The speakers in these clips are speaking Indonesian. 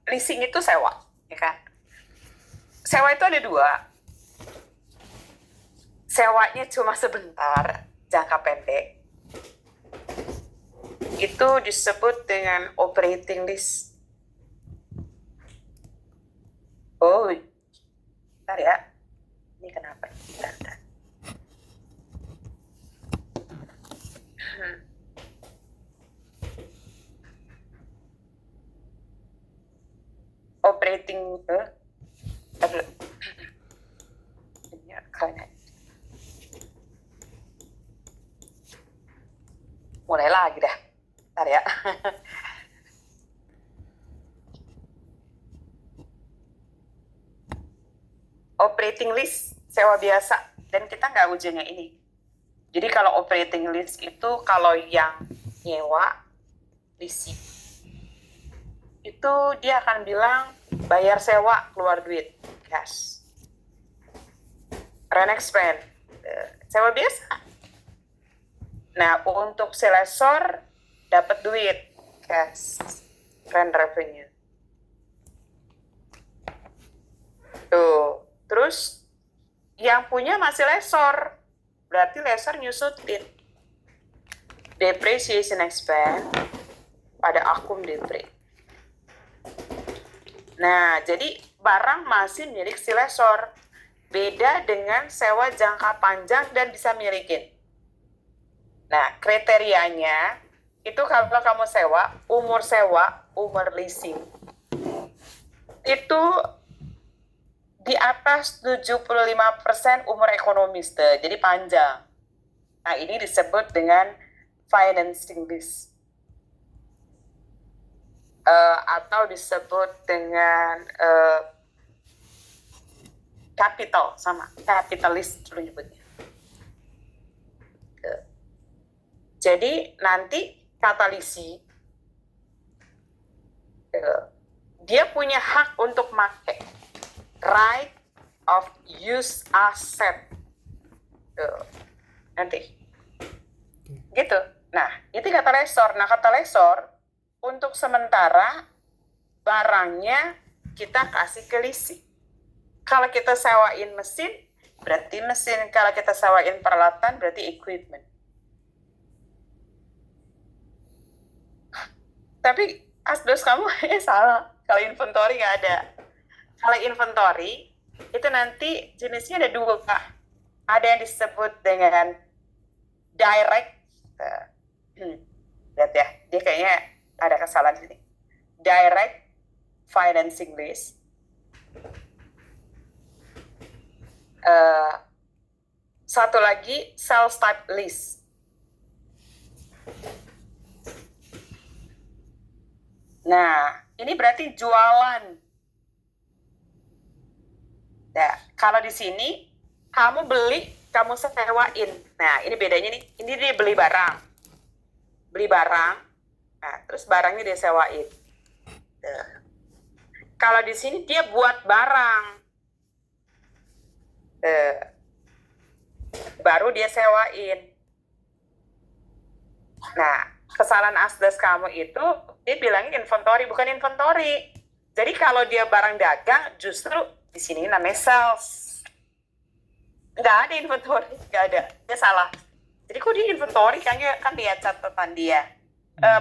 leasing itu sewa, ya kan? Sewa itu ada dua. Sewanya cuma sebentar, jangka pendek. Itu disebut dengan operating lease. Oh, bentar ya. Ini kenapa? Bentar. Operating mulai lagi dah. Bentar ya. Operating list sewa biasa, dan kita nggak ujiannya ini. Jadi kalau operating list itu kalau yang nyewa leasing itu dia akan bilang bayar sewa keluar duit cash, rent expense sewa biasa. Nah untuk si lessor dapat duit cash, rent revenue. Tuh, terus yang punya masih lessor, berarti lessor nyusutin depreciation expense pada akum depre. Nah, jadi barang masih milik si lessor. Beda dengan sewa jangka panjang dan bisa milikin. Nah, kriterianya itu kalau kamu sewa, umur leasing, itu di atas 75% umur ekonomis deh, jadi panjang. Nah, ini disebut dengan financing lease. Atau disebut dengan capital, sama capitalist dulu nyebutnya. Jadi nanti kata leasing dia punya hak untuk make right of use asset nanti gitu. Nah itu kata lessor. Nah kata lessor untuk sementara barangnya kita kasih ke leasing. Kalau kita sewain mesin berarti mesin, kalau kita sewain peralatan berarti equipment. Tapi asdos kamu salah, kalau inventory nggak ada. Kalau inventory itu nanti jenisnya ada dua. Ada yang disebut dengan direct, lihat ya, dia kayaknya ada kesalahan sini. Direct financing lease. Satu lagi sales type lease. Nah, ini berarti jualan. Nah, kalau di sini kamu beli, kamu sewain. Nah, ini bedanya nih. Ini dia beli barang. Beli barang. Nah, terus barangnya dia sewain. Nah. Kalau di sini dia buat barang. Baru dia sewain. Nah, kesalahan asdos kamu itu dia bilangnya inventory, bukan inventory. Jadi kalau dia barang dagang, justru di sini namanya sales. Nggak ada inventory, nggak ada. Dia salah. Jadi kok dia inventory, kayaknya kan dia catatan dia.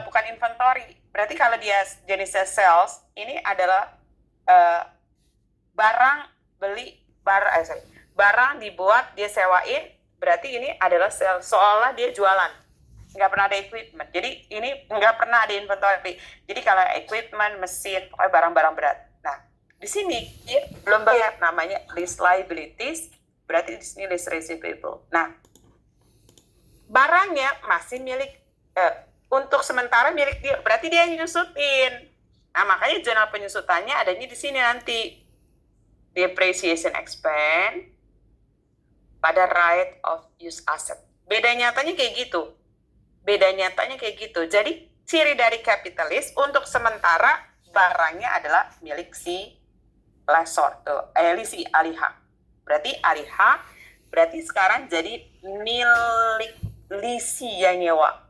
Bukan inventory. Berarti kalau dia jenisnya sales, ini adalah barang beli, barang dibuat, dia sewain, berarti ini adalah sales. Seolah dia jualan. Nggak pernah ada equipment. Jadi ini nggak pernah ada inventory. Jadi kalau equipment, mesin, pokoknya barang-barang berat. Nah, di sini dia belum bayar, namanya lease liabilities, berarti di sini lease receivable. Nah, barangnya masih milik, untuk sementara milik dia, berarti dia nyusutin. Nah, makanya jurnal penyusutannya adanya di sini nanti. Depreciation expense pada right of use asset. Beda nyatanya kayak gitu. Jadi ciri dari kapitalis untuk sementara barangnya adalah milik si lessor, si ahli hak. Berarti ahli hak berarti sekarang jadi milik lisi yang nyewa.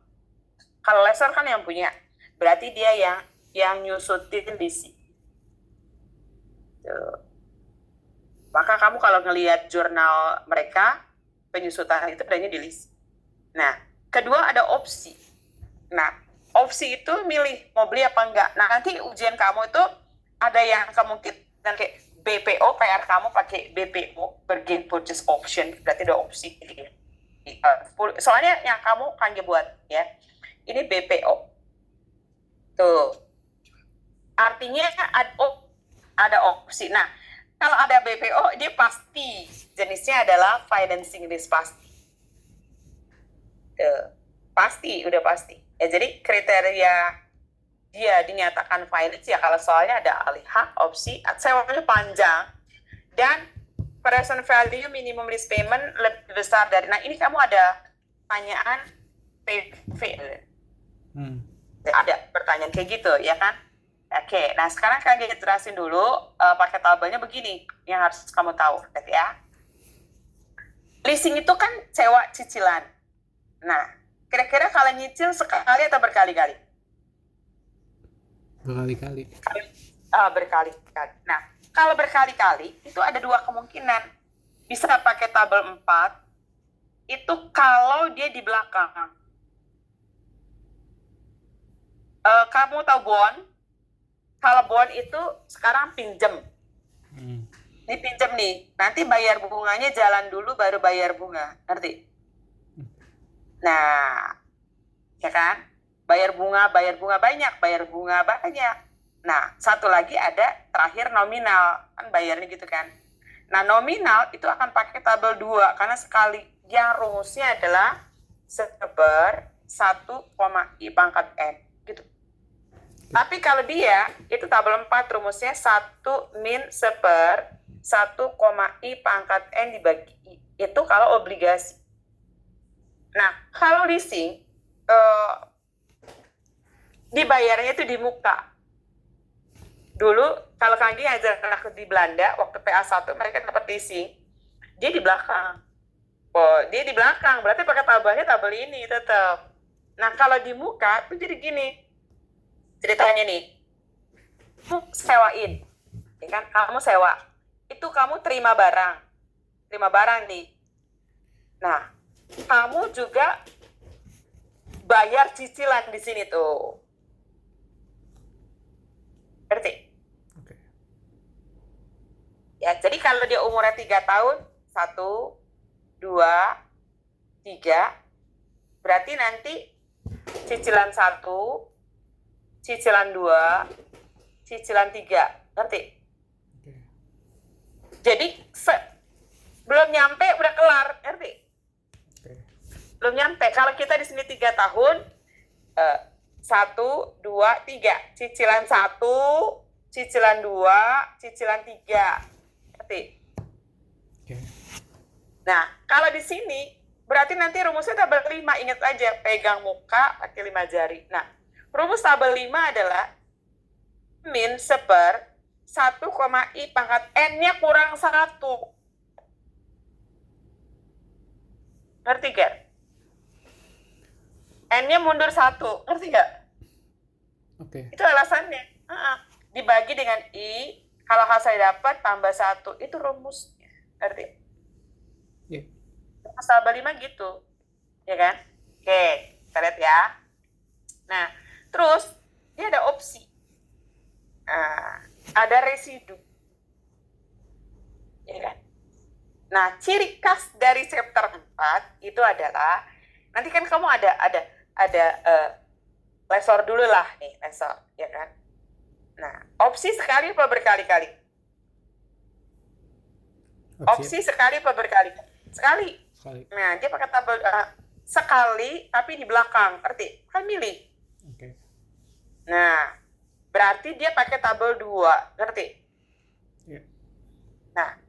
Kalau lessor kan yang punya, berarti dia yang yang nyusutin lisi. Tuh. Maka kamu kalau ngelihat jurnal mereka, penyusutan itu adanya di lisi. Nah, kedua ada opsi. Nah, opsi itu milih mau beli apa enggak. Nah, nanti ujian kamu itu ada yang kemungkinan kayak BPO, PR kamu pakai BPO, bargain purchase option, berarti ada opsi. Soalnya yang kamu kan buat ya, ini BPO. Tuh. Artinya ada opsi. Nah, kalau ada BPO, dia pasti jenisnya adalah financing risk pasti. Pasti, udah pasti. Ya, jadi kriteria dia dinyatakan finance ya kalau soalnya ada alih hak, opsi, sewanya panjang, dan present value minimum lease payment lebih besar dari. Nah, ini kamu ada pertanyaan PV. Ada pertanyaan kayak gitu, ya kan? Oke, nah sekarang kalian jelasin dulu pakai tabelnya begini yang harus kamu tahu, ya. Leasing itu kan sewa cicilan. Nah, kira-kira kalian nyicil sekali atau berkali-kali? Berkali-kali. Berkali-kali. Nah, kalau berkali-kali itu ada dua kemungkinan. Bisa pakai tabel 4, itu kalau dia di belakang. Kamu tahu bond? Kalau bond itu sekarang pinjem. Ini pinjem nih, nanti bayar bunganya jalan dulu baru bayar bunga, ngerti? Nah, ya kan? Bayar bunga banyak. Nah, satu lagi ada terakhir nominal, kan bayarnya gitu kan. Nah, nominal itu akan pakai tabel 2, karena sekali yang rumusnya adalah seper 1, I pangkat N, gitu. Tapi kalau dia, itu tabel 4 rumusnya 1 min seper 1, I pangkat N dibagi I. Itu kalau obligasi. Nah, kalau leasing, dibayarnya itu di muka. Dulu, kalau Kang ajar aku di Belanda, waktu PA1, mereka dapat leasing, dia di belakang. Dia di belakang, berarti pakai tabelnya tabel ini tetap. Nah, kalau di muka, itu jadi gini. Ceritanya nih, kamu sewain, ya kan? Kamu sewa, itu kamu terima barang nih. Nah, kamu juga bayar cicilan di sini tuh, ngerti? Okay. Ya, jadi kalau dia umurnya 3 tahun, 1, 2, 3, berarti nanti cicilan 1, cicilan 2, cicilan 3, ngerti? Okay. Jadi belum nyampe udah kelar, ngerti? Okay. Belum nyampe. Kalau kita di sini 3 tahun, 1, 2, 3, cicilan 1, cicilan 2, cicilan 3, ngerti? Okay. Nah, kalau di sini berarti nanti rumusnya tabel 5, ingat aja, pegang muka pakai 5 jari. Nah, rumus tabel 5 adalah min seper 1, I pangkat N-nya kurang 1. Ngerti gak? N-nya mundur 1, ngerti gak? Oke. Itu alasannya. Dibagi dengan I, kalau hasil dapat tambah 1, itu rumusnya. Ngerti? Yeah. Rumus tabel 5 gitu. Ya kan? Oke, kita lihat ya. Nah, terus dia ada opsi. Ada residu. Ya kan? Nah, ciri khas dari chapter 4 itu adalah, nanti kan kamu ada lesor dulu lah nih, lesor, ya kan? Nah, opsi sekali apa berkali-kali? Opsi sekali apa berkali-kali? Sekali. Nah, dia pakai tabel sekali, tapi di belakang, ngerti? Kan milih. Okay. Nah, berarti dia pakai tabel 2, ngerti? Yeah. Nah,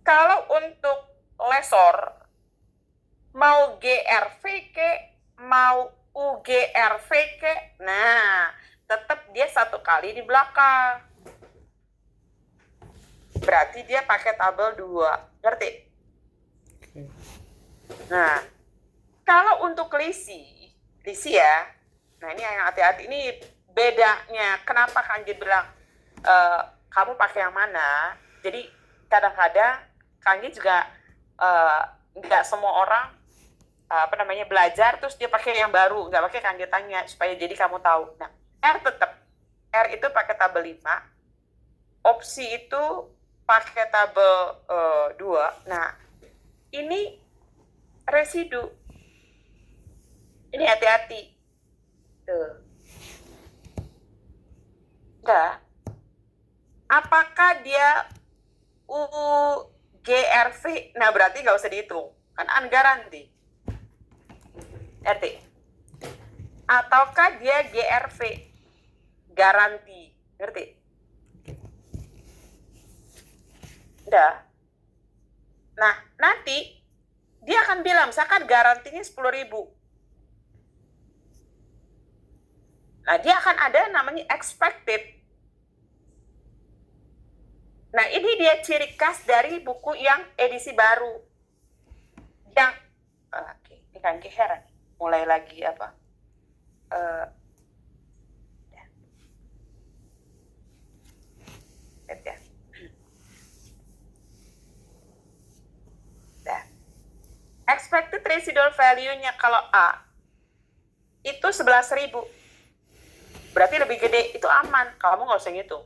kalau untuk lesor, mau GRV ke, mau UGRV ke, nah, tetap dia satu kali di belakang. Berarti dia pakai tabel 2, ngerti? Okay. Nah, kalau untuk lisi ya, nah ini yang hati-hati, ini bedanya kenapa Kanggi bilang kamu pakai yang mana. Jadi kadang-kadang Kanggi juga nggak semua orang belajar terus dia pakai yang baru, nggak pakai. Kanggi tanya supaya jadi kamu tahu. Nah, R itu pakai tabel 5, opsi itu pakai tabel 2. Nah, ini residu. Ini hati-hati. Tuh. Enggak. Apakah dia UGRV? Nah, berarti nggak usah dihitung. Kan ungaranti. RT. Ataukah dia GRV? Garanti. Ngerti? Enggak. Nah, nanti dia akan bilang, misalkan garantinya 10.000. Nah, dia akan ada namanya expected. Nah, ini dia ciri khas dari buku yang edisi baru. Yang, ini kan heran. Mulai lagi apa? Ya. Expected residual value-nya kalau A itu 11.000. Berarti lebih gede, itu aman, kamu nggak usah ngitung.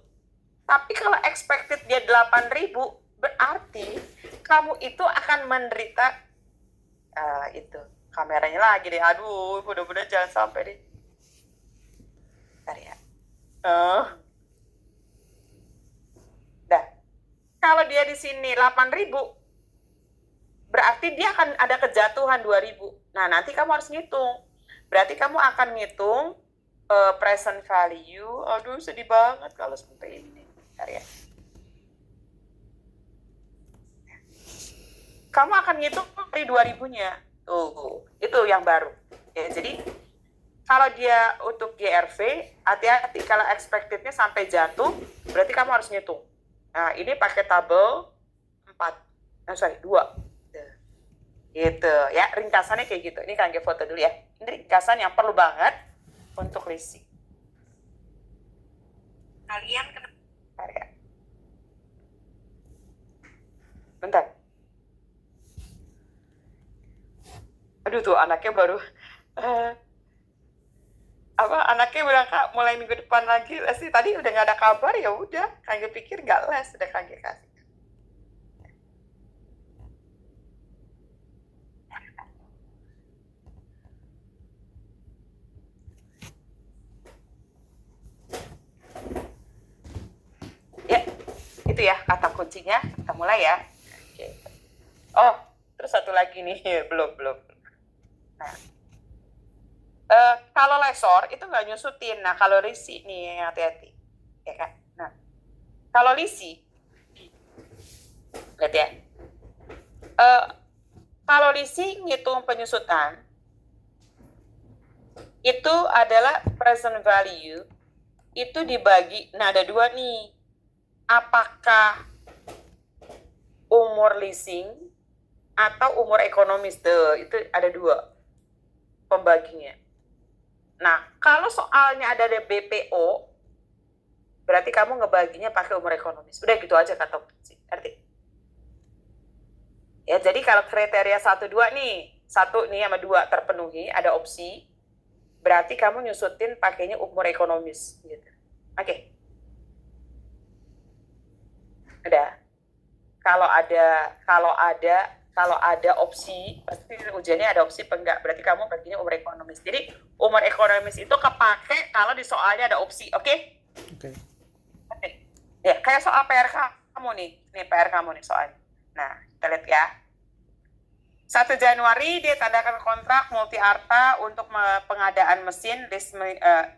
Tapi kalau expected dia 8.000, berarti kamu itu akan menderita itu. Kameranya lagi deh, aduh, mudah-mudahan jangan sampai deh. Bentar ya. Dah. Kalau dia di sini 8.000, berarti dia akan ada kejatuhan 2.000. Nah, nanti kamu harus ngitung. Berarti kamu akan ngitung present value. Aduh, sedih banget kalau seperti ini. Bentar ya. Kamu akan ngitung dari 2.000-nya. Tuh, itu yang baru. Ya, jadi kalau dia untuk GRV, hati-hati kalau expected-nya sampai jatuh, berarti kamu harus ngitung. Nah, ini pakai tabel 2. Gitu ya, ringkasannya kayak gitu. Ini Kangge foto dulu ya. Ini ringkasan yang perlu banget untuk leasing. Kalian bentar ya. Bentar. Aduh tuh anaknya baru anaknya bilang, Kak, mulai minggu depan lagi les. Tadi udah nggak ada kabar, ya udah. Kangge pikir nggak les, udah Kangge kasih. Ya, itu ya kata kuncinya. Kita mulai ya. Oke. Oh, terus satu lagi nih, belum. Nah, kalau lesor itu nggak nyusutin. Nah, kalau lisi nih hati-hati, ya kan? Nah, kalau lisi, lihat ya. Kalau lisi ngitung penyusutan, itu adalah present value, itu dibagi, nah ada 2 nih. Apakah umur leasing atau umur ekonomis? Itu ada 2 pembaginya. Nah, kalau soalnya ada BPO, berarti kamu ngebaginya pakai umur ekonomis. Udah gitu aja kata kunci. Arti? Ya, jadi kalau kriteria 1, 2 nih, 1 nih sama 2 terpenuhi, ada opsi, berarti kamu nyusutin pakainya umur ekonomis. Gitu. Oke. Udah. Kalau ada opsi, pasti ujiannya ada opsi enggak, berarti kamu baginya umur ekonomis. Jadi umur ekonomis itu kepake kalau di soalnya ada opsi, oke? Oke. Ya, kayak soal PR kamu nih PR kamu nih soalnya. Nah, kita lihat ya. 1 Januari dia tandakan kontrak multi arta untuk pengadaan mesin,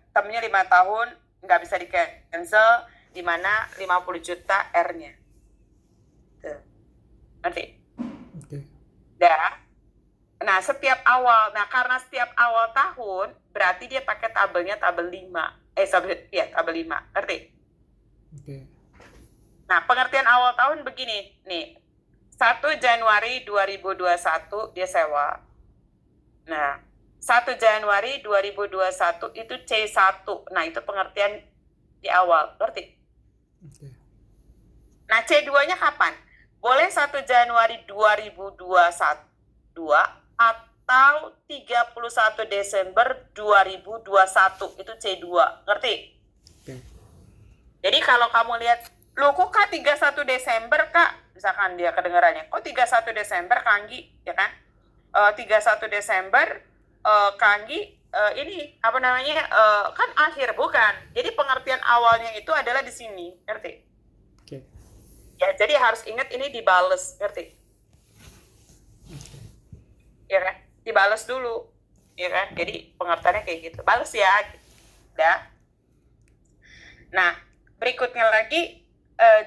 termnya 5 tahun, nggak bisa di cancel, di mana 50 juta R-nya. Tuh. Nanti. Oke. Nah, karena setiap awal tahun, berarti dia pakai tabelnya tabel 5. Tabel 5. Ngerti? Oke. Nah, pengertian awal tahun begini. Nih, 1 Januari 2021 dia sewa. Nah, 1 Januari 2021 itu C1. Nah, itu pengertian di awal. Ngerti? Oke. Nah, C2-nya kapan? Boleh 1 Januari 2021 atau 31 Desember 2021. Itu C2. Ngerti? Oke. Jadi kalau kamu lihat, loh kok Kak 31 Desember Kak? Misalkan dia kedengarannya, kok 31 Desember Kanggi, ya kan? 31 Desember Kanggi ini apa namanya kan akhir, bukan. Jadi pengertian awalnya itu adalah di sini, ngerti? Oke. Ya, jadi harus ingat ini dibales, ngerti? Ya kan? Dibales dulu, ya kan? Jadi pengertiannya kayak gitu. Bales ya, gitu. Udah. Nah, berikutnya lagi,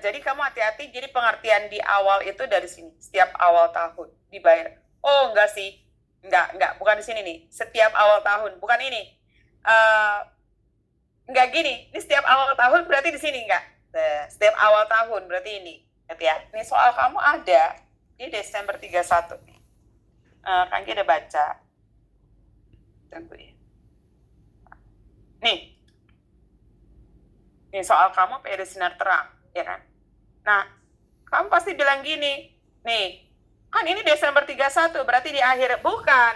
jadi kamu hati-hati. Jadi pengertian di awal itu dari sini, setiap awal tahun dibayar. Oh, enggak sih, enggak, bukan di sini nih. Setiap awal tahun, bukan ini. Enggak gini. Ini setiap awal tahun berarti di sini enggak. Setiap awal tahun berarti ini. Lihat ya. Ini soal kamu ada di Desember 31 nih. Kan kita baca. Tunggu ya. Nih soal kamu PID sinar terang, ya kan? Nah, kamu pasti bilang gini, nih, kan ini Desember 31, berarti di akhir. Bukan,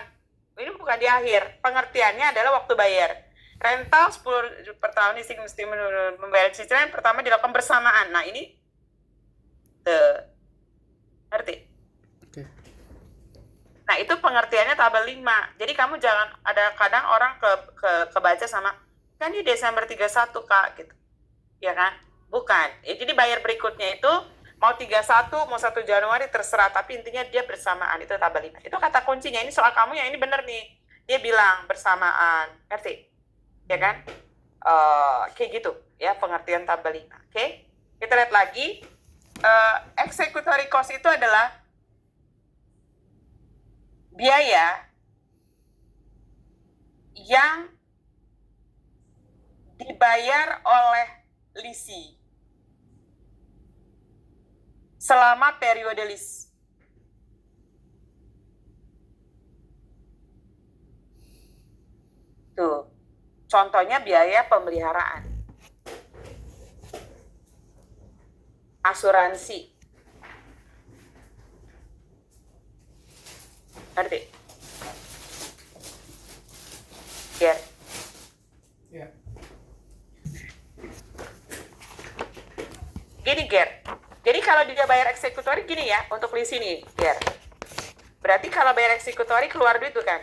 ini bukan di akhir. Pengertiannya adalah waktu bayar. Rental 10 per tahun ini mesti membayar cicilan pertama dilakukan bersamaan. Nah, ini ngerti? Oke. Nah, itu pengertiannya tabel 5. Jadi kamu jangan, ada kadang orang kebaca sama, kan ini Desember 31, Kak, gitu. Ya kan? Bukan. Jadi bayar berikutnya itu mau 31, mau 1 Januari terserah, tapi intinya dia bersamaan. Itu tabel 5. Itu kata kuncinya. Ini soal kamu yang ini bener nih. Dia bilang bersamaan. Ngerti? Ya kan? Kayak gitu ya pengertian tabel 5. Oke? Kita lihat lagi. Executory cost itu adalah biaya yang dibayar oleh lisi selama periode lease. Tuh, contohnya biaya pemeliharaan, asuransi. Ngerti? Ya. Ya. Gini, Ger. Jadi kalau dia bayar eksekutori gini ya, untuk lease ini, Ger. Berarti kalau bayar eksekutori keluar duit tuh kan?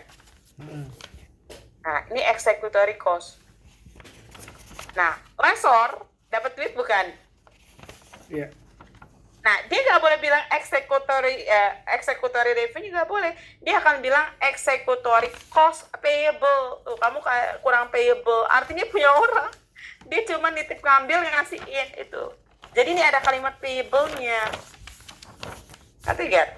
Nah, ini executory cost. Nah, lessor dapat duit bukan? Iya. Nah, dia nggak boleh bilang executory revenue, nggak boleh. Dia akan bilang executory cost payable. Tuh, kamu kayak kurang payable. Artinya punya orang. Dia cuma nitip ngambil ngasihin itu. Jadi ini ada kalimat payable-nya. Ngerti gak?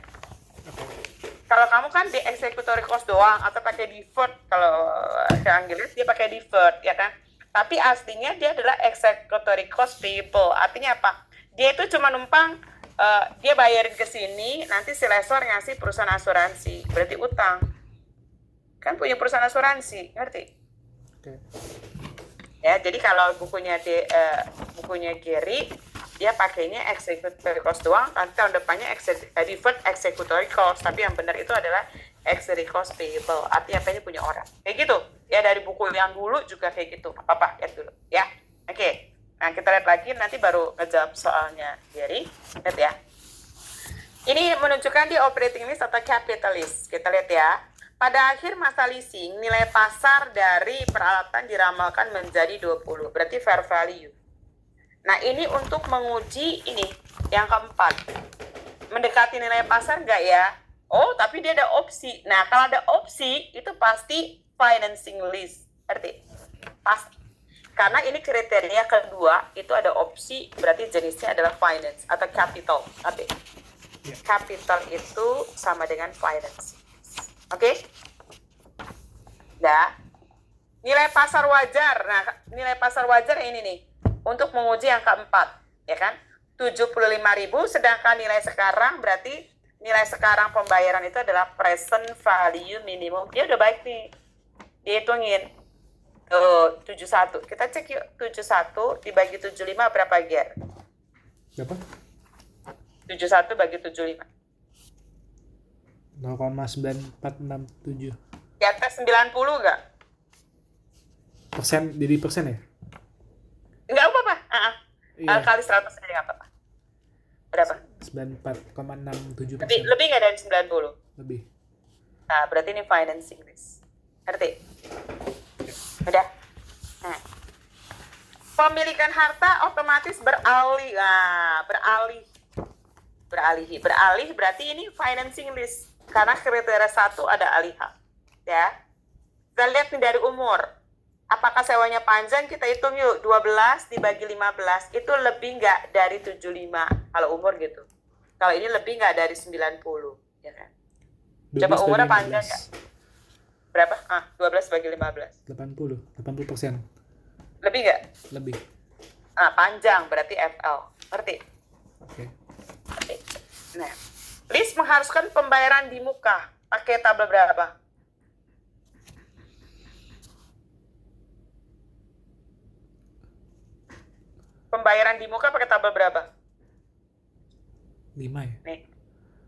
Kalau kamu kan di executory cost doang atau pakai deferred, kalau ke Inggris dia pakai deferred, ya kan? Tapi aslinya dia adalah executory cost payable. Artinya apa? Dia itu cuma numpang, dia bayarin ke sini, nanti si lessor ngasih perusahaan asuransi, berarti utang. Kan punya perusahaan asuransi, ngerti? Oke. Ya, jadi kalau bukunya Gary, dia pakainya executory cost doang, nanti tahun depannya deferred executory cost, tapi yang benar itu adalah executory cost payable. Artinya apa, ini punya orang. Kayak gitu. Ya, dari buku yang dulu juga kayak gitu. Apa-apa, lihat dulu. Ya, oke. Nah, kita lihat lagi, nanti baru ngejawab soalnya Gary. Lihat ya. Ini menunjukkan di operating list atau capital list. Kita lihat ya. Pada akhir masa leasing, nilai pasar dari peralatan diramalkan menjadi 20. Berarti fair value. Nah, ini untuk menguji ini, yang keempat. Mendekati nilai pasar nggak ya? Oh, tapi dia ada opsi. Nah, kalau ada opsi, itu pasti financing lease. Arti? Pasti. Karena ini kriteria kedua, itu ada opsi, berarti jenisnya adalah finance atau capital. Arti? Capital itu sama dengan finance. Oke? Nah, nilai pasar wajar. Nah, nilai pasar wajar ini nih. Untuk menguji yang keempat, ya kan? 75.000, sedangkan nilai sekarang berarti nilai sekarang pembayaran itu adalah present value minimum. Dia udah baik nih. Dihitungin. Tuh, 71. Kita cek yuk. 71 dibagi 75 berapa, Ger? Berapa? 71 bagi 75. 0,9467 Di atas 90 nggak? persen, jadi persen ya? Nggak apa-apa. Iya, Kali 100 aja nggak apa-apa. Berapa? 94,67%. Lebih nggak dari 90? Lebih. Nah, berarti ini financing risk. Ngerti? Udah? Nah. Pemilikan harta otomatis beralih. Nah, beralih berarti ini financing risk. Karena kriteria 1 ada alih hak. Ya. Kita lihat nih dari umur. Apakah sewanya panjang? Kita hitung yuk. 12 dibagi 15. Itu lebih nggak dari 75. Kalau umur gitu. Kalau ini lebih nggak dari 90. Ya kan? Coba 12 umurnya bagi panjang nggak? Berapa? 12 bagi 15. 80%. Lebih nggak? Lebih. Panjang berarti FL. Ngerti? Oke. Oke. Nah, list mengharuskan pembayaran di muka. Pakai tabel berapa? Pembayaran di muka pakai tabel berapa? 5 ya? Nih,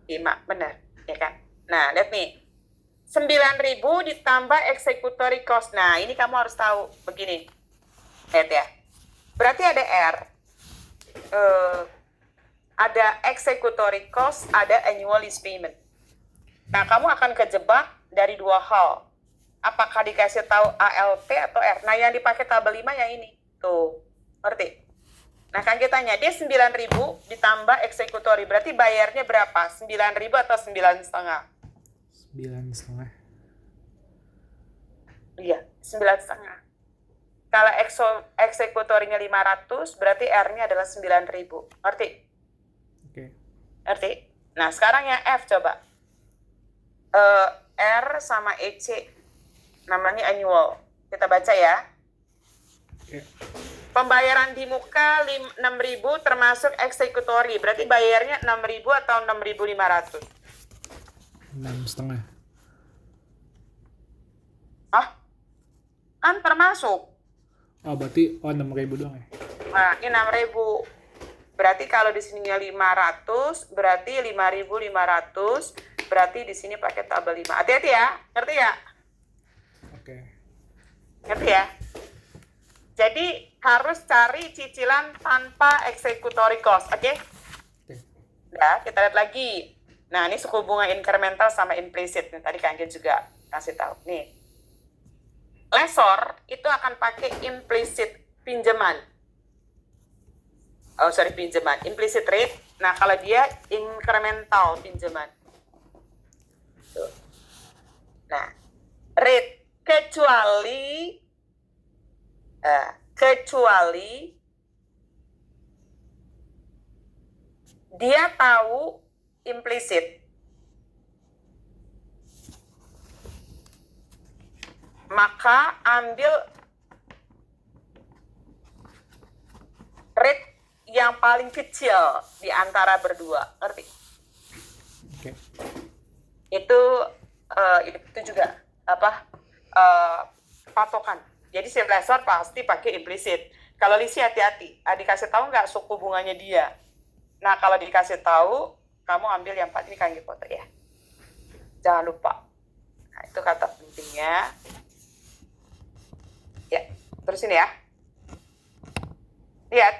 5, benar. Ya kan? Nah, lihat nih. 9.000 ditambah executory cost. Nah, ini kamu harus tahu. Begini. Lihat ya. Berarti ada R. Ada executory cost, ada annual lease payment. Nah, kamu akan kejebak dari dua hal. Apakah dikasih tahu ALT atau R? Nah, yang dipakai tabel 5 yang ini. Tuh, ngerti? Nah, kan kita tanya, dia 9.000 ditambah executory. Berarti bayarnya berapa? 9.000 atau 9,5? 9,5. Iya, 9,5. Kalau eksekutorinya 500, berarti R-nya adalah 9.000. Ngerti? Oke. Ngerti? Nah, sekarang yang F coba. R sama EC. Namanya annual. Kita baca ya. Oke. Pembayaran di muka 6.000 termasuk eksekutori. Berarti bayarnya 6.000 atau 6.500? 6,5. Kan termasuk. Oh, berarti 6.000 doang ya? Nah, ini 6.000. Berarti kalau di sininya 500, berarti 5.500, berarti di sini pakai tabel 5. Hati-hati ya, ngerti ya? Oke. Ngerti ya? Jadi harus cari cicilan tanpa executory cost, oke? Oke. Nah, kita lihat lagi. Nah, ini suku bunga incremental sama implicit. Nih, tadi Kang Jen juga kasih tahu. Nih, lessor itu akan pakai implicit pinjaman. Pinjaman. Implicit rate. Nah, kalau dia incremental pinjaman. Tuh. Nah, rate kecuali dia tahu implicit. Maka ambil rate yang paling kecil di antara berdua, ngerti? Oke. Itu juga patokan. Jadi si lessor pasti pakai implicit. Kalau lisi hati-hati, dikasih tahu nggak suku bunganya dia. Nah, kalau dikasih tahu, kamu ambil yang 4 ini kan foto ya. Jangan lupa. Nah, itu kata pentingnya. Ya, terusin ya. Lihat,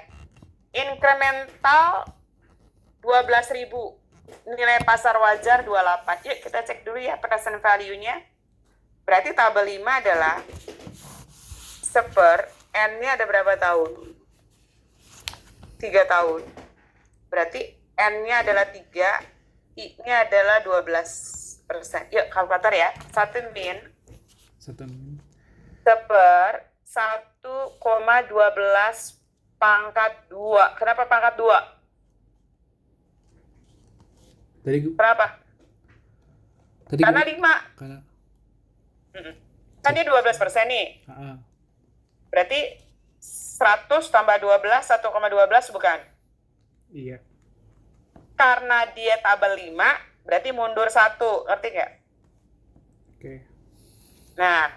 incremental 12.000. Nilai pasar wajar 28. Yuk kita cek dulu ya present value-nya. Berarti tabel 5 adalah N-nya ada berapa tahun? 3 tahun. Berarti N-nya adalah 3, I-nya adalah 12%. Yuk kalkulator ya. 1 min 1,12 pangkat 2. Kenapa pangkat 2? Berapa? Karena 5. Kan dia 12% nih. Berarti 100 tambah 12, 1,12 bukan? Iya. Karena dia tabel 5, berarti mundur 1. Ngerti nggak? Oke. Nah,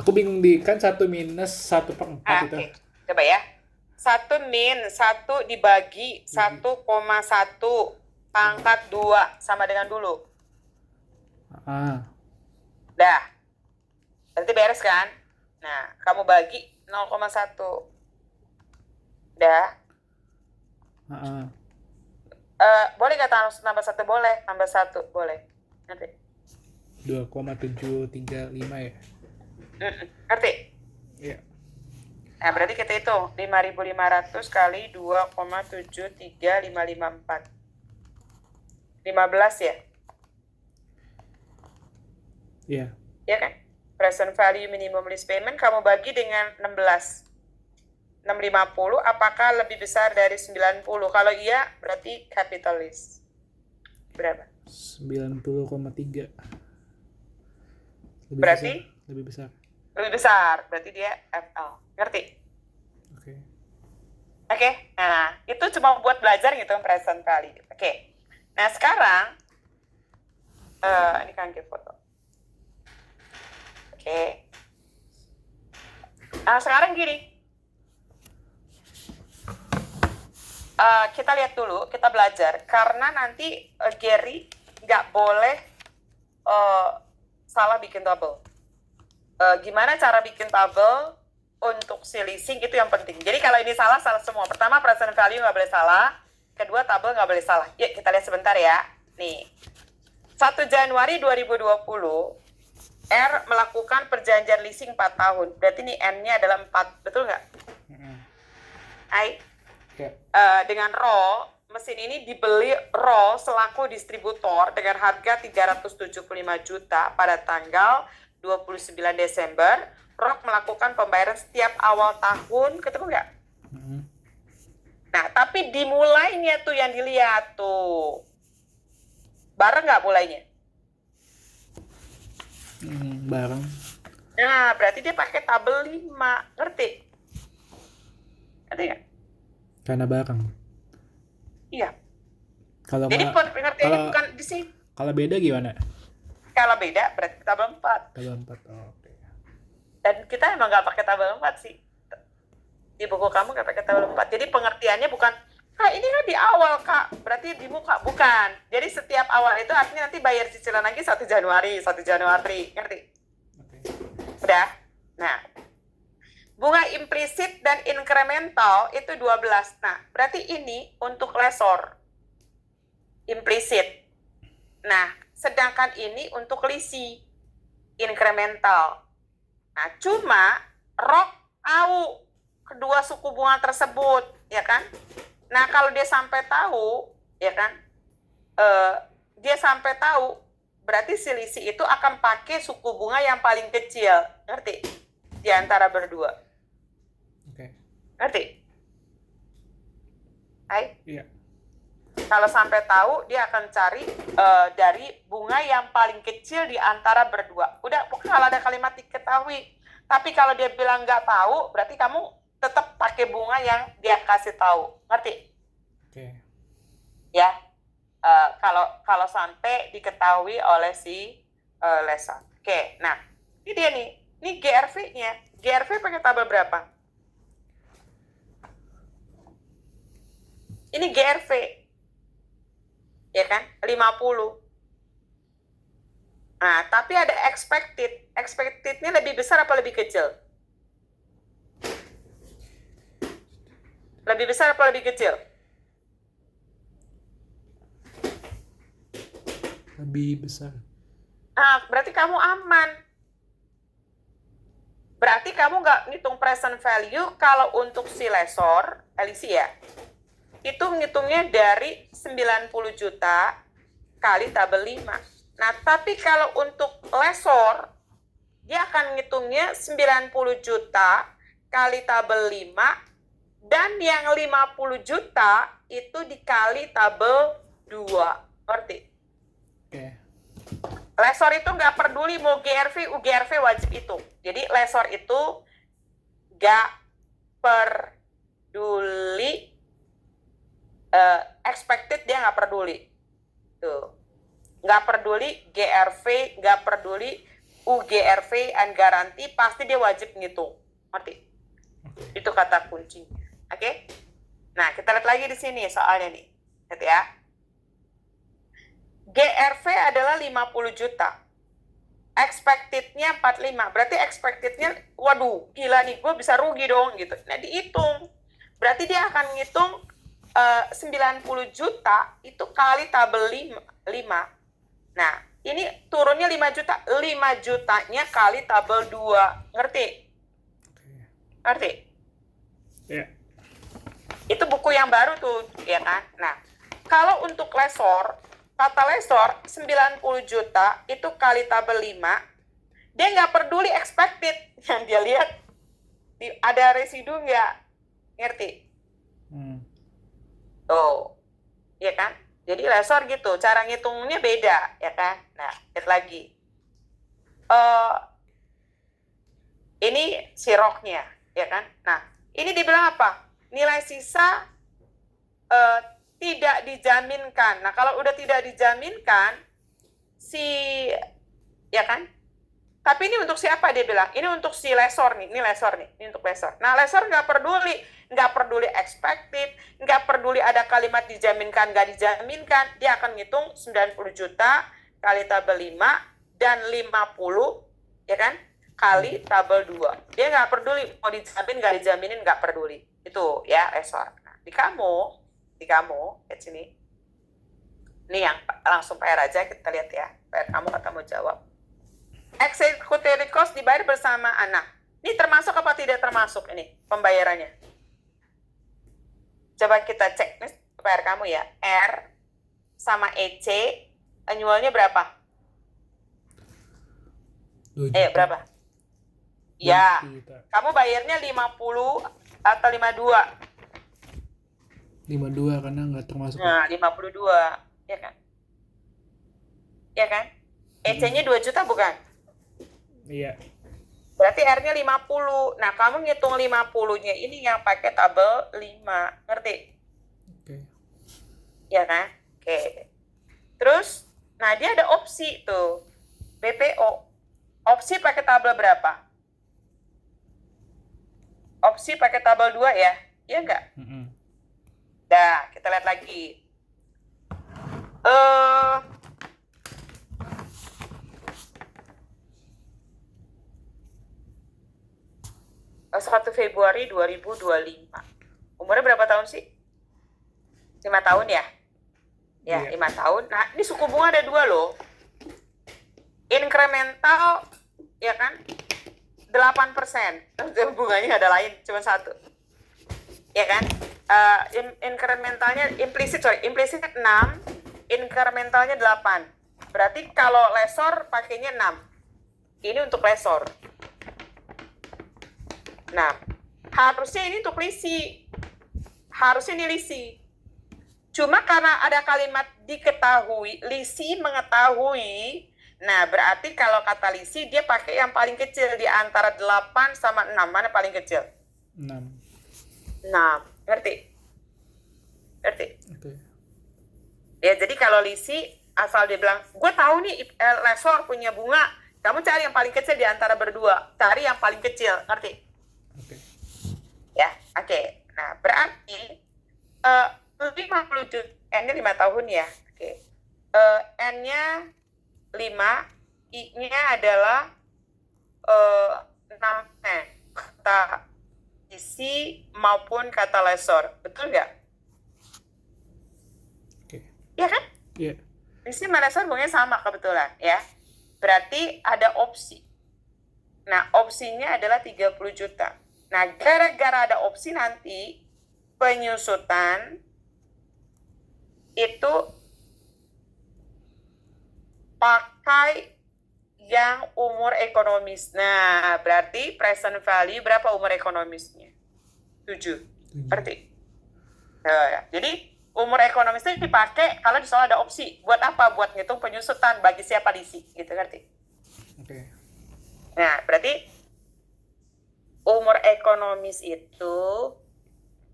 Aku bingung kan 1 minus 1/4 itu. Oke. Coba ya. 1 dibagi 1,1 pangkat 2 sama dengan dulu. Ah, Dah. Berarti beres kan? Nah, kamu bagi 0,1. Dah. ah. Boleh nggak tambah 1? Boleh. Tambah 1. Boleh. Ngerti? 2,735 ya. Ngerti? Iya. Nah, berarti kita hitung 5.500 kali 2,73554. 15 ya? Iya. Iya kan? Present value minimum lease payment kamu bagi dengan 16. 650 apakah lebih besar dari 90? Kalau iya berarti capital lease. Berapa? 90,3. Berarti? Lebih besar. Lebih besar. Berarti dia FL. Ngerti? Oke. Oke. Nah, itu cuma buat belajar gitu present value. Oke. Nah, sekarang ini kan foto. Oke. Nah, sekarang gini. Kita lihat dulu, kita belajar. Karena nanti Gary nggak boleh salah bikin tabel. Gimana cara bikin tabel untuk si leasing itu yang penting. Jadi kalau ini salah semua. Pertama, present value nggak boleh salah. Kedua, tabel nggak boleh salah. Yuk, kita lihat sebentar ya. Nih, 1 Januari 2020, R melakukan perjanjian leasing 4 tahun. Berarti ini N-nya adalah 4. Betul nggak? Hai. Dengan RO, mesin ini dibeli RO selaku distributor dengan harga 375 juta pada tanggal 29 Desember. ROK melakukan pembayaran setiap awal tahun, ketemu nggak? Nah, tapi dimulainya tuh yang dilihat tuh. Bareng nggak mulainya? Bareng. Nah, berarti dia pakai tabel 5, ngerti? Ngerti nggak? Karena bareng. Iya. Kalau Jadi pengertiannya bukan di sini. Kalau beda gimana? Kalau beda berarti tabel 4. Tabel 4. Oh, oke. Dan kita emang nggak pakai tabel 4 sih. Di buku kamu nggak pakai tabel 4. Jadi pengertiannya bukan, Kak ini kan di awal Kak, berarti di muka. Bukan. Jadi setiap awal itu artinya nanti bayar cicilan lagi 1 Januari. Ngerti? Oke. Udah? Nah, bunga implisit dan incremental itu 12. Nah, berarti ini untuk lessor. Implisit. Nah, sedangkan ini untuk leasing. Incremental. Nah, cuma ROK tahu kedua suku bunga tersebut, ya kan? Nah, kalau dia sampai tahu, ya kan? Dia sampai tahu, berarti si leasing itu akan pakai suku bunga yang paling kecil, ngerti? Di antara berdua. Oke. Ngerti? Hai? Iya. Kalau sampai tahu, dia akan cari dari bunga yang paling kecil di antara berdua. Udah, pokoknya kalau ada kalimat diketahui. Tapi kalau dia bilang nggak tahu, berarti kamu tetap pakai bunga yang dia kasih tahu. Ngerti? Oke. Ya. Kalau sampai diketahui oleh si lessor. Oke, nah. Ini dia nih. Ini GRV-nya. GRV pakai tabel berapa? Ini GRV. Ya kan? 50. Nah, tapi ada expected. Expected-nya lebih besar apa lebih kecil? Lebih besar apa lebih kecil? Lebih besar. Nah, berarti kamu aman. Berarti kamu nggak ngitung present value kalau untuk si lessor, LC ya, itu ngitungnya dari 90 juta kali tabel 5. Nah, tapi kalau untuk lessor, dia akan ngitungnya 90 juta kali tabel 5, dan yang 50 juta itu dikali tabel 2. Ngerti? Oke. Lessor itu nggak peduli mau GRV, UGRV wajib itu. Jadi lessor itu nggak peduli expected, dia nggak peduli. Tuh. Nggak peduli GRV, nggak peduli UGRV and garanti, pasti dia wajib ngitung. Ngerti? Oke. Itu kata kuncinya. Oke? Nah, kita lihat lagi di sini soalnya nih. Lihat ya. GRV adalah 50 juta. Expected-nya 45. Berarti expected-nya, waduh, gila nih, gue bisa rugi dong gitu. Nah, dihitung. Berarti dia akan ngitung 90 juta itu kali tabel 5. Nah, ini turunnya 5 juta. 5 jutanya kali tabel 2. Ngerti? Oke. Ngerti? Ya. Itu buku yang baru tuh, ya kan? Nah, kalau untuk lesor, kata lesor 90 juta itu kali tabel 5, dia nggak peduli expected. Yang dia lihat, ada residu nggak? Ngerti? Tuh, ya kan? Jadi lesor gitu, cara ngitungnya beda, ya kan? Nah, lihat lagi. Ini siroknya, ya kan? Nah, ini dibilang apa? Nilai sisa tidak dijaminkan. Nah, kalau udah tidak dijaminkan, ya kan? Tapi ini untuk siapa dia bilang? Ini untuk si lesor nih, ini untuk lesor. Nah, lesor nggak peduli expected, nggak peduli ada kalimat dijaminkan, nggak dijaminkan, dia akan ngitung 90 juta kali tabel 5 dan 50, ya kan? Kali tabel 2. Dia nggak peduli mau dijamin, nggak dijaminin, nggak peduli. Itu ya lesor. Nah, di kamu, lihat sini. Ini yang langsung PR aja, kita lihat ya. PR kamu mau jawab. Executive cost dibayar bersama anak. Ini termasuk apa tidak termasuk ini pembayarannya? Coba kita cek nih PR kamu ya. R sama EC annualnya berapa? 2 juta. Berapa? Ya, 2 juta. kamu bayarnya 50 atau 52? 52 karena nggak termasuk. Nah, 52, ya kan? Ya kan? EC-nya 2 juta bukan? Iya. Berarti R-nya 50. Nah, kamu ngitung 50-nya ini yang pakai tabel 5. Ngerti? Oke. Ya kan? Oke. Terus, nah dia ada opsi tuh. BPO. Opsi pakai tabel berapa? Opsi pakai tabel 2 ya? Iya enggak? Dah, kita lihat lagi. 1 Februari 2025. Umurnya berapa tahun sih? 5 tahun ya? Ya, 5 tahun. Nah, ini suku bunga ada 2 loh. Incremental, ya kan? 8%. Bunganya ada lain, cuma 1. Ya kan? Incrementalnya, implisit 6, incrementalnya 8. Berarti kalau lesor pakainya 6. Ini untuk lesor. Nah, harusnya ini untuk lisi. Harusnya ini lisi. Cuma karena ada kalimat diketahui, lisi mengetahui, nah berarti kalau kata lisi dia pakai yang paling kecil di antara 8 sama 6. Mana paling kecil? 6. Ngerti? Ngerti? Oke. Ya, jadi kalau lisi, asal dia bilang, gue tahu nih lesor punya bunga, kamu cari yang paling kecil di antara berdua. Cari yang paling kecil, ngerti? Oke. Ya, oke. Nah, berarti 50 juta, N-nya 5 tahun ya. Oke. N-nya 5, I-nya adalah 6 kata isi maupun kata lesor. Betul nggak? Oke. Iya kan? Iya. Isi sama lesor bunganya sama kebetulan ya. Berarti ada opsi. Nah, opsinya adalah 30 juta. Nah, gara-gara ada opsi nanti penyusutan itu pakai yang umur ekonomis. Nah, berarti present value berapa umur ekonomisnya? 7. Berarti. Nah, jadi umur ekonomis itu dipakai kalau di soal ada opsi. Buat apa? Buat ngitung penyusutan bagi siapa diisi. Gitu, ngerti? Oke. Nah, berarti umur ekonomis itu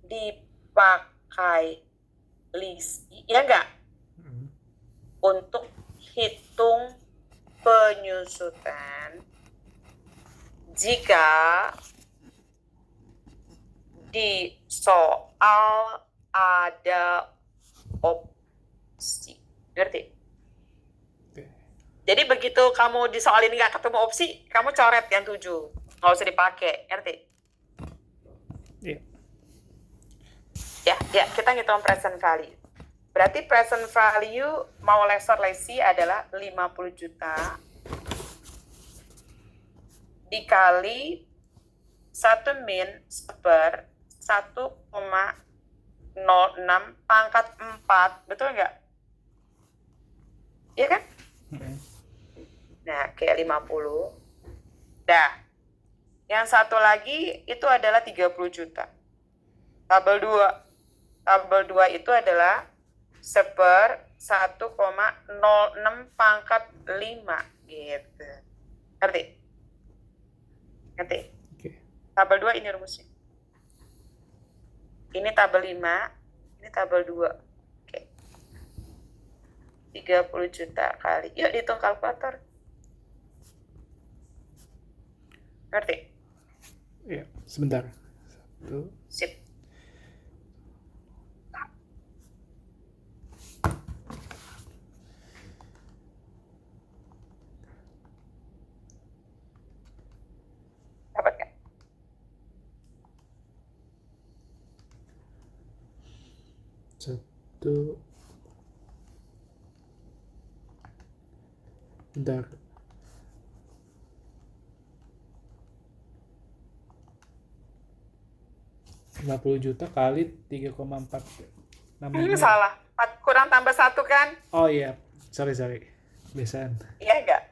dipakai lisi, ya enggak? Untuk hitung penyusutan jika di soal ada opsi. Ngerti? Oke. Jadi begitu kamu di soal ini nggak ketemu opsi, kamu coret yang 7. Nggak usah dipakai. Ngerti? Iya. Ya, kita ngitung present value. Berarti present value mau lesser lessee adalah 50 juta dikali 1 min per 1,06 pangkat 4. Betul nggak? Iya kan? Nah, kayak 50. Dah. Yang satu lagi itu adalah 30 juta. Tabel 2. Tabel 2 itu adalah 1/1,06 pangkat 5 gitu. Ngerti? Ngerti? Oke. Tabel 2 ini rumusnya. Ini tabel 5, ini tabel 2. Oke. 30 juta kali. Yuk dihitung kalkulator. Ngerti? Iya, sebentar. 1. Sip. Dapat nggak? Satu. Bentar. Rp50 juta kali 3,465. Salah. Kurang tambah 1 kan? Oh iya, sorry. Biasaan. Iya nggak?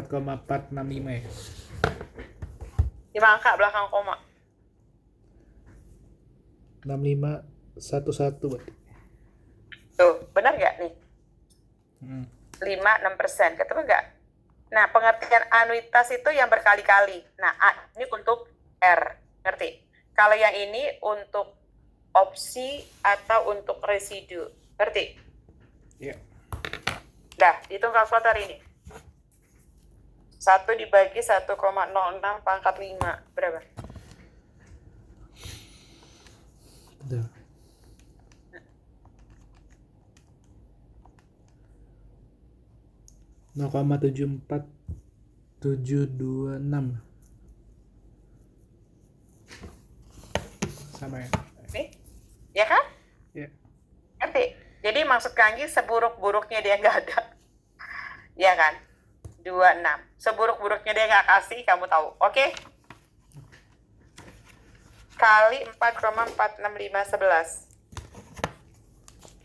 4,465 ya. 5 angka belakang koma. 6511 berarti. Tuh, benar nggak nih? 5-6%. Ketemu nggak? Nah, pengertian anuitas itu yang berkali-kali. Nah, A ini untuk R. Ngerti? Kalau yang ini untuk opsi atau untuk residu. Ngerti? Iya. Dah, hitung kalkulator ini. 1 dibagi 1,06 pangkat 5. Berapa? Bentar. Nol koma 74726 sama ya. Nih? Ya kan? Iya. Ngerti? Jadi maksud Kanggi seburuk-buruknya dia nggak ada. Ya kan? 26. Seburuk-buruknya dia nggak kasih, kamu tahu. Oke? Kali 4,46511.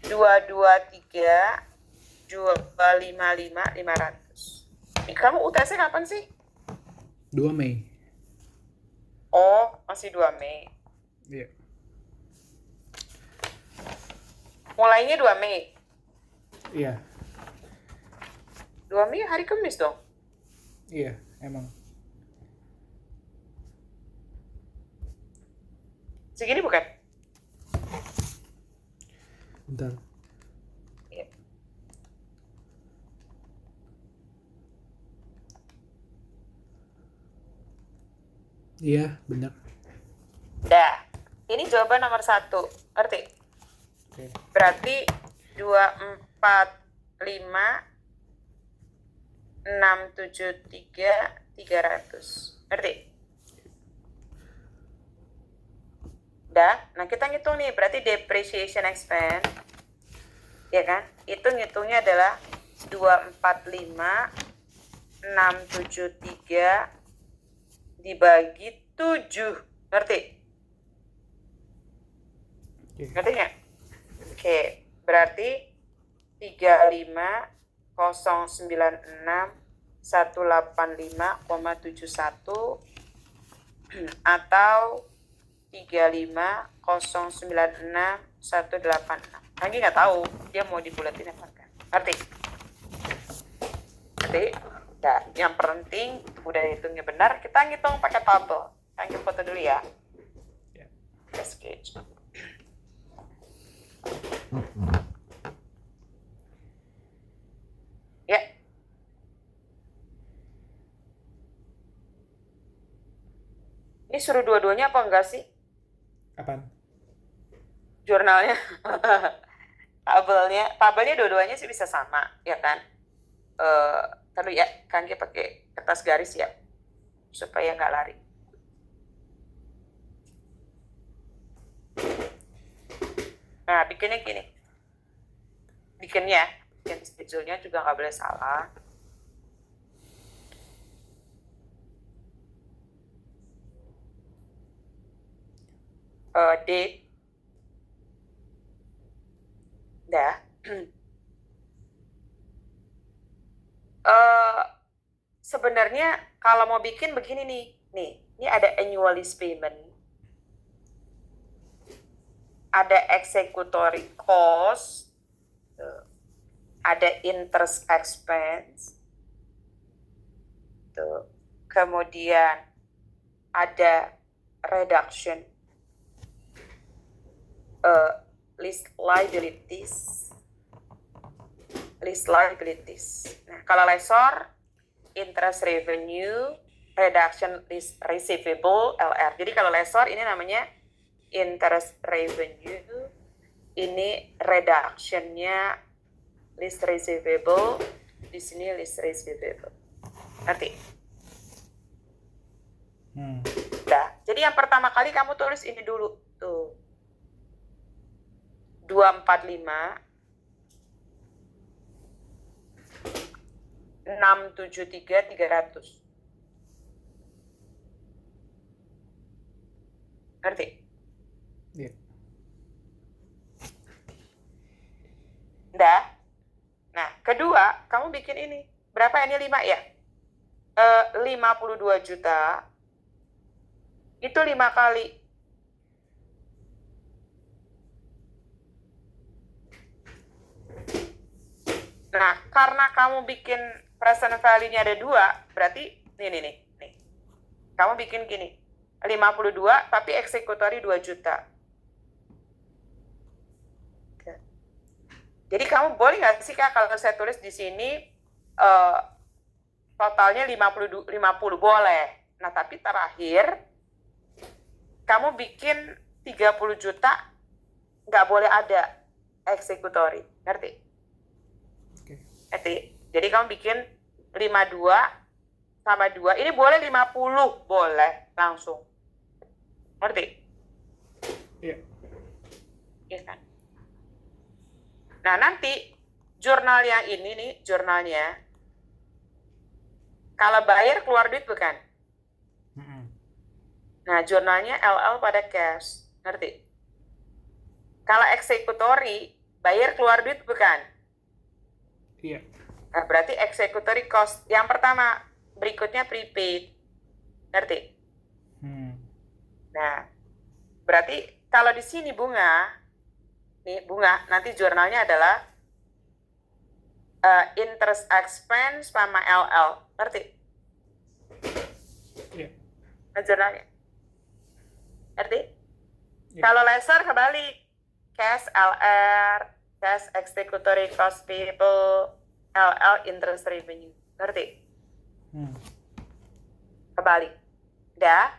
223 255 500. Kamu UTS kapan sih? 2 Mei. Oh, masih 2 Mei. Iya. Mulainya 2 Mei. Iya. 2 Mei hari Kamis dong. Iya, emang. Segini bukan? Bentar. Iya. Iya, benar. Dah. Ini jawaban nomor 1. Ngerti? Oke. Berarti 245 673 300. Ngerti? Dah. Nah, kita ngitung nih. Berarti depreciation expense. Ya kan? Itu ngitungnya adalah 245 673 dibagi 7. Ngerti? Oke. Ngerti nggak? Oke. Berarti 35096 185,71 atau 35096 186. Lagi nggak tahu dia mau dibulatin apa enggak. Ngerti? Ngerti? Nah, yang penting udah hitungnya benar, kita ngitung pakai tabel. Kita foto dulu ya. Ya. Sketch. Ya. suruh dua-duanya apa enggak sih? Apaan? Jurnalnya. Tabelnya dua-duanya sih bisa sama, ya kan? Tapi ya, kan kita pakai kertas garis ya, supaya nggak lari. Nah, bikin schedule-nya juga nggak boleh salah. Date. Dah. Sebenarnya kalau mau bikin begini nih, ini ada annual lease payment, ada executory cost, ada interest expense, tuh. Kemudian ada reduction, lease liabilities. Nah, kalau lessor, interest revenue, reduction lease receivable, LR. Jadi kalau lessor ini namanya interest revenue, ini reduction-nya lease receivable, di sini lease receivable. Ngerti? Nah, jadi yang pertama kali kamu tulis ini dulu tuh. 245 673 300. Ngerti? Iya. Dah. Nah, kedua, kamu bikin ini. Berapa ini 5 ya? 52 juta. Itu 5 kali. Nah, karena kamu bikin present value-nya ada 2, berarti nih. Kamu bikin gini. 52 tapi eksekutori 2 juta. Jadi kamu boleh nggak sih Kak kalau saya tulis di sini totalnya 50 boleh. Nah, tapi terakhir kamu bikin 30 juta nggak boleh ada eksekutori. Ngerti? Ngerti? Jadi kamu bikin 52 sama 2. Ini boleh 50, boleh langsung. Ngerti? Iya. Iya kan? Nah, nanti jurnal yang ini nih, jurnalnya kalau bayar keluar duit bukan? Nah, jurnalnya LL pada cash. Ngerti? Kalau eksekutori, bayar keluar duit bukan? Iya. Nah, berarti executory cost. Yang pertama, berikutnya prepaid. Ngerti? Nah, berarti kalau di sini bunga, nanti jurnalnya adalah interest expense sama LL. Ngerti? Iya. Nah, jurnalnya. Ngerti? Iya. Kalau lessor kebalik. Cash LR, cash executory cost payable, LL interest revenue. Ngerti? Kebalik. Dah.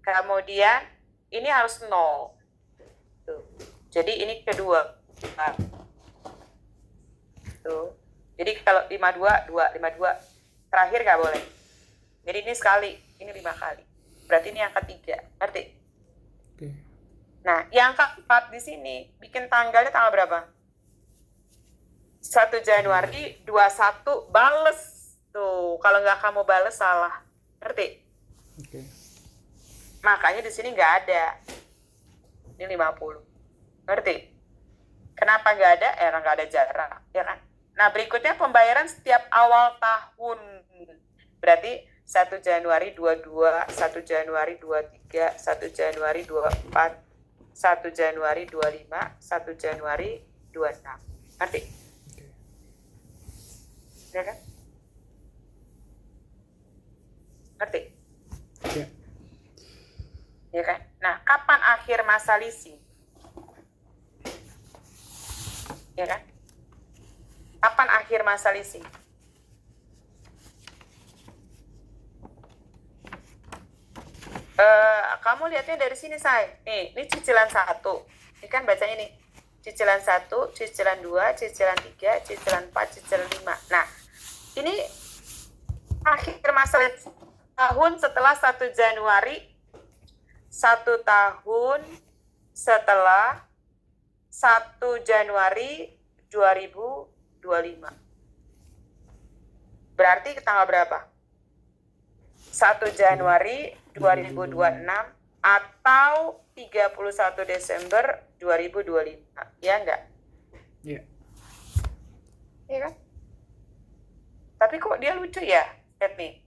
Kemudian ini harus 0. Tuh. Jadi ini kedua. Tuh. Jadi kalau 52 terakhir nggak boleh. Jadi ini sekali, ini 5 kali. Berarti ini yang ketiga. Ngerti? Oke. Nah, yang keempat di sini bikin tanggalnya tanggal berapa? 1 Januari 21 bales. Tuh, kalau nggak kamu bales salah. Ngerti? Oke. Makanya di sini nggak ada. Ini 50. Ngerti? Kenapa nggak ada? Nggak ada jarak, ya kan? Nah, berikutnya pembayaran setiap awal tahun. Berarti 1 Januari 22, 1 Januari 23, 1 Januari 24, 1 Januari 25, 1 Januari 26. Ngerti? Oke. Ya kan? Ngerti? Iya. Ya kan? Nah, kapan akhir masa leasing? Ya kan? Kapan akhir masa leasing? Kamu lihatnya dari sini, Say. Nih, ini cicilan 1. Ini kan bacanya nih. Cicilan 1, cicilan 2, cicilan 3, cicilan 4, cicilan 5. Nah, ini akhir masa tahun setelah 1 Januari, 1 tahun setelah 1 Januari 2025. Berarti tanggal berapa? 1 Januari 2026 atau 31 Desember 2025. Ya enggak? Iya. Iya kan? Tapi kok dia lucu ya, lihat nih.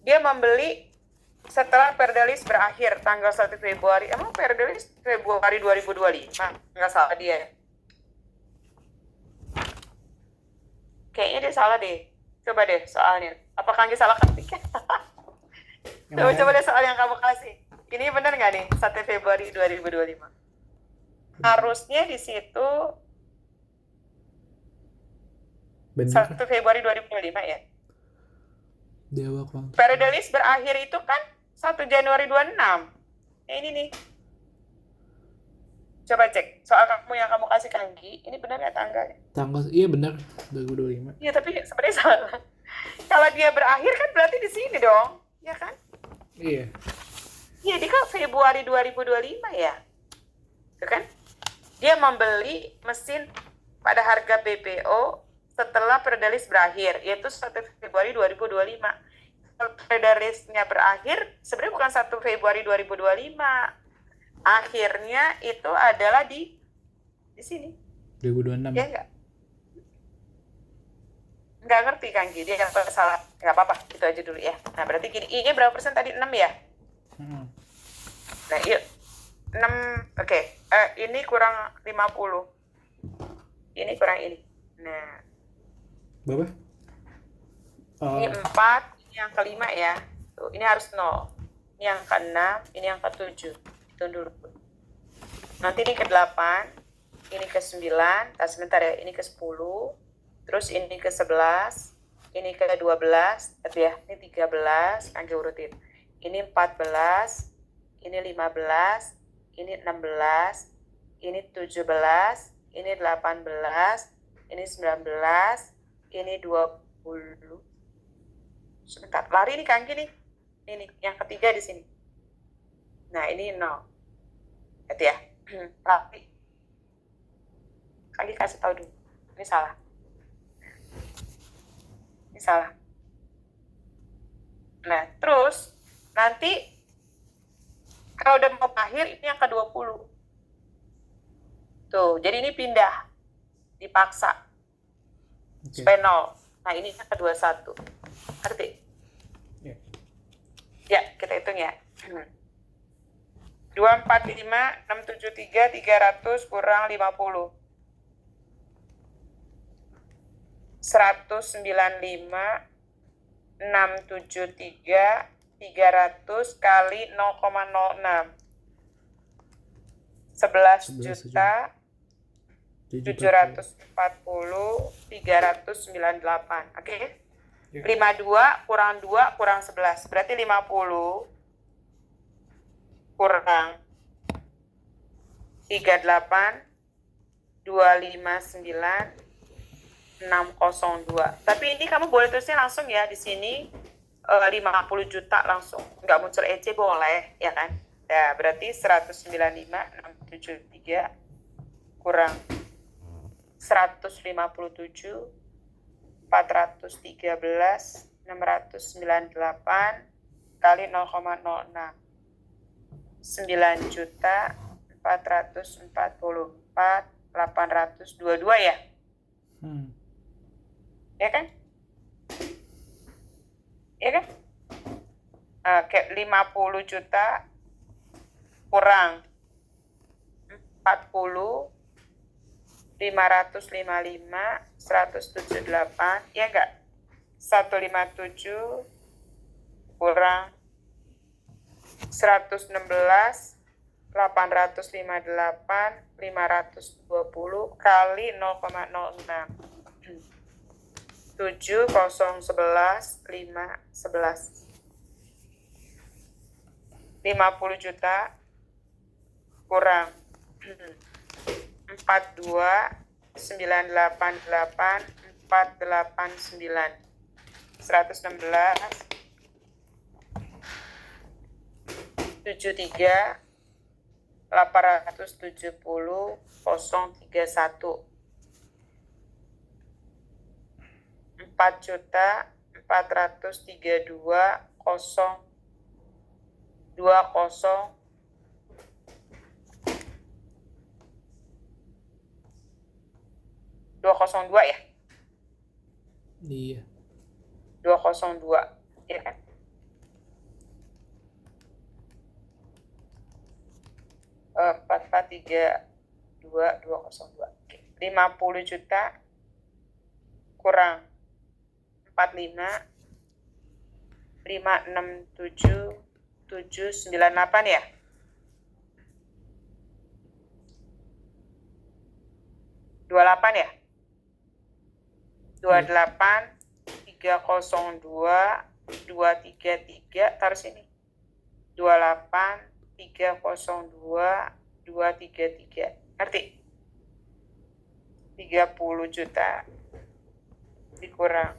Dia membeli setelah Perdelis berakhir tanggal 1 Februari. Emang Perdelis Februari 2025? Nggak salah dia. Kayaknya dia salah deh. Coba deh soalnya. Apakah dia salah ketik? Coba deh soal yang kamu kasih. Ini benar nggak nih? 1 Februari 2025. Harusnya di situ Bener. 1 Februari 2025 ya. Di awal kontrak. Perdelis berakhir itu kan 1 Januari 26. Ini nih. Coba cek soal kamu yang kamu kasih ke Anggi. Ini benar nggak tanggalnya? Tanggal, iya benar, 2025. Iya, tapi sebenarnya salah. Kalau dia berakhir kan berarti di sini dong. Ya kan? Iya. Iya, dia kan Februari 2025 ya. Itu kan? Dia membeli mesin pada harga BPO setelah Perdelis berakhir, yaitu 1 Februari 2025. Kalau Perdelisnya berakhir, sebenarnya bukan 1 Februari 2025. Akhirnya itu adalah di sini. 2026. Ya enggak? Nggak ngerti kan Gi, dia yang salah. Nggak apa-apa, itu aja dulu ya. Nah, berarti gini, I-nya berapa persen tadi? 6 ya? Nah, yuk. 6, oke. Ini kurang 50. Ini kurang ini. Nah, Berapa? ini 4, ini yang kelima ya. Tuh, ini harus 0. Ini yang ke-6, ini yang ke-7. Hitung dulu. Nanti ini ke-8, ini ke-9, sebentar ya, ini ke-10, terus ini ke-11, ini ke-12, ya, ini 13, Anggi urutin. Ini 14, ini 15, ini 16, ini 17, ini 18, ini 19, ini 20. Sebentar, lari nih Kangki nih. Ini yang ketiga di sini. Nah, ini 0. Lihat ya. Rapi. Kangki kasih tahu dulu. Ini salah. Ini salah. Nah, terus nanti kalau udah mau akhir ini yang ke-20. Tuh, jadi ini pindah. Dipaksa. Supaya 0. Nah, ini yang ke-21. Ngerti? Iya. Ya, kita hitung ya. 245, 673, 300 kurang 50. 195, 673, 300 kali 0,06. 11 juta 740, 398. Oke? 52 kurang 2 kurang 11. Berarti 50 kurang 38, 259, 602. Tapi ini kamu boleh tulisnya langsung ya di sini 50 juta langsung. Nggak muncul EC boleh, ya kan? Ya, berarti 195, 673 kurang 157, 413, 698 kali 0,06. 9 juta 444 822 ya? Ya kan? Ya kan? Kayak 50 juta kurang 40, 555, 178, ya enggak? 157 kurang 116, 858, 520 kali 0,06. 7, 0, 11, 5, 11. 50 juta kurang 42.988 489 116 73 870 031 4.432.020 202 ya? Iya. 202, ya kan? Empat empat tiga dua 202. 50 juta kurang 45 567 798 ya? 28 ya? 28 302 233 taruh sini. 28 302 233. Ngerti? 30 juta dikurang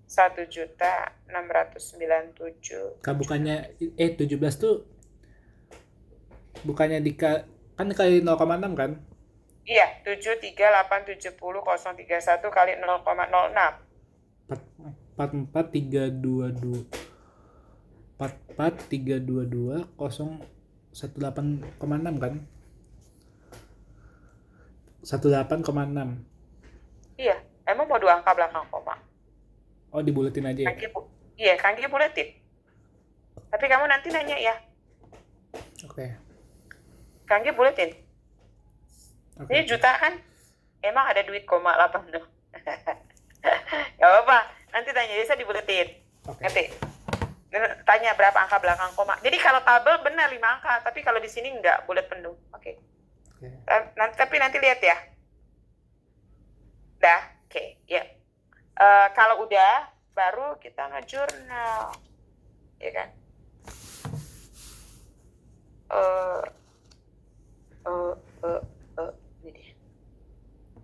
1.697. Kak, bukannya 17 tuh bukannya kan kali 0,6 kan? Iya, 73870 kali 0,06. 44322 018,6 kan? 18,6. Iya, emang mau dua angka belakang koma. Oh, dibuletin aja ya? Iya, Kanggi buletin. Tapi kamu nanti nanya ya. Oke. Kanggi buletin. Oke. Ini juta kan? Emang ada duit koma 80. Gak apa-apa, nanti tanya Desa dibuletin. Oke. Ngerti? Tanya berapa angka belakang koma. Jadi kalau tabel benar 5 angka, tapi kalau di sini enggak, bulat penuh. Oke. Tapi nanti lihat ya. Dah, oke, ya. Kalau udah, baru kita ngejurnal, ya kan? Ini dia.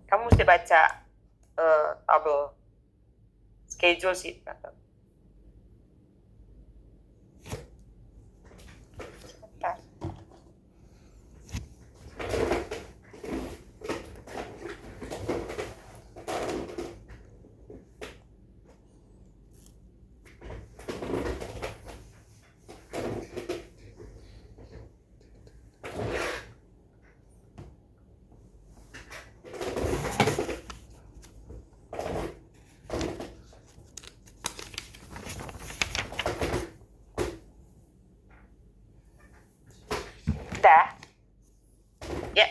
Kamu mesti baca tabel schedule sih. Sebentar. Ya,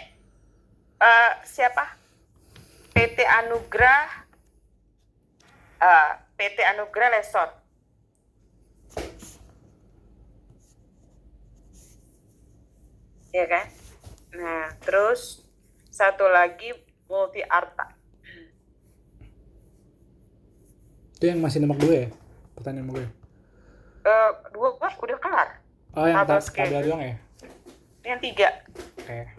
siapa? PT Anugrah Resort. Ya kan? Nah, terus satu lagi Multi Arta. Itu yang masih nomor 2 ya? Pertanyaan nomor 2. Dua udah kelar. Oh, yang Tabel tabel doang ya? Yang 3. Oke.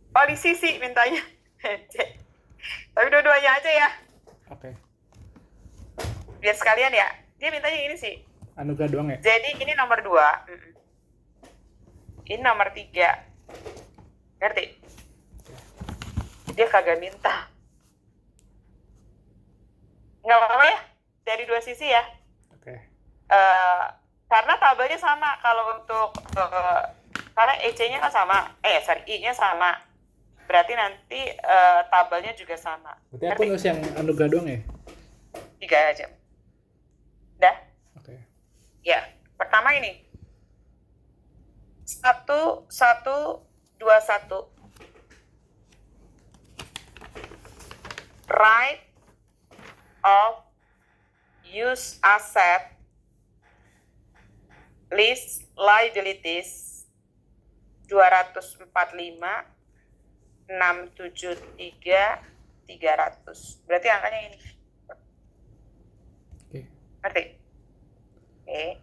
Polisi sih mintanya. Tapi dua-duanya aja ya. Oke. Biar sekalian ya. Dia mintanya ini sih. Anugerah doang ya? Jadi ini nomor 2. Ini nomor 3. Ngerti? Dia kagak minta. Nggak apa-apa ya? Dari dua sisi ya. Oke. Karena tabelnya sama. Kalau untuk karena EC-nya kan sama. I-nya sama. Berarti nanti tabelnya juga sama. Berarti aku nulis yang anugerah doang ya? 3 aja. Dah? Oke. Ya, pertama ini 1121 right of use asset list liabilities 245 673 300. Berarti angkanya ini. Oke. Ngerti? Oke.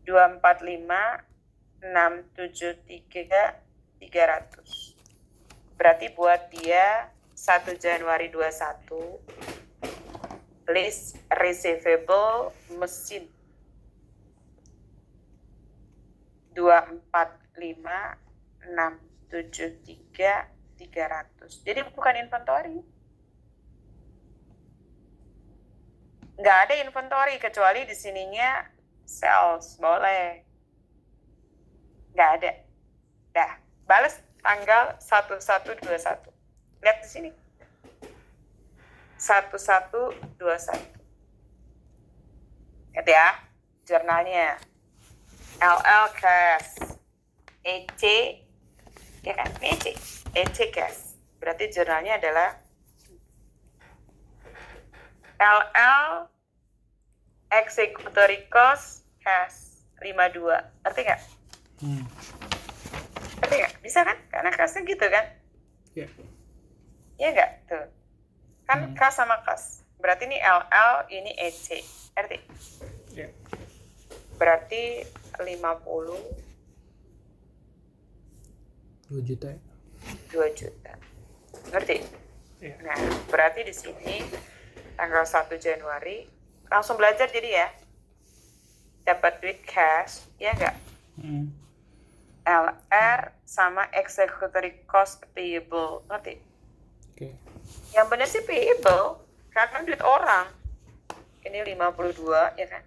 245, 673, 300. Berarti buat dia 1 Januari 21 list receivable mesin 245, 673, 300. Jadi bukan inventory. Nggak ada inventory kecuali di sininya sales, boleh. Nggak ada. Dah, balas tanggal 1121. Lihat di sini. 1121. Lihat ya, jurnalnya. LL cash. EC, ya kan? EC. EC cash. Berarti jurnalnya adalah LL executory cost cash 52. Ngerti nggak? Ngerti nggak? Bisa kan? Karena cashnya gitu kan? Ya. Iya nggak? Tuh. Kan cash sama cash. Berarti ini LL, ini EC. Ngerti? Ya. Berarti 50, 2 juta ya. 2 juta. Ngerti? Ya. Nah, berarti di sini tanggal 1 Januari langsung belajar jadi ya. Dapat duit cash, ya nggak? LR sama executory cost payable. Ngerti? Oke. Yang benar sih payable, karena duit orang. Ini 52, ya kan?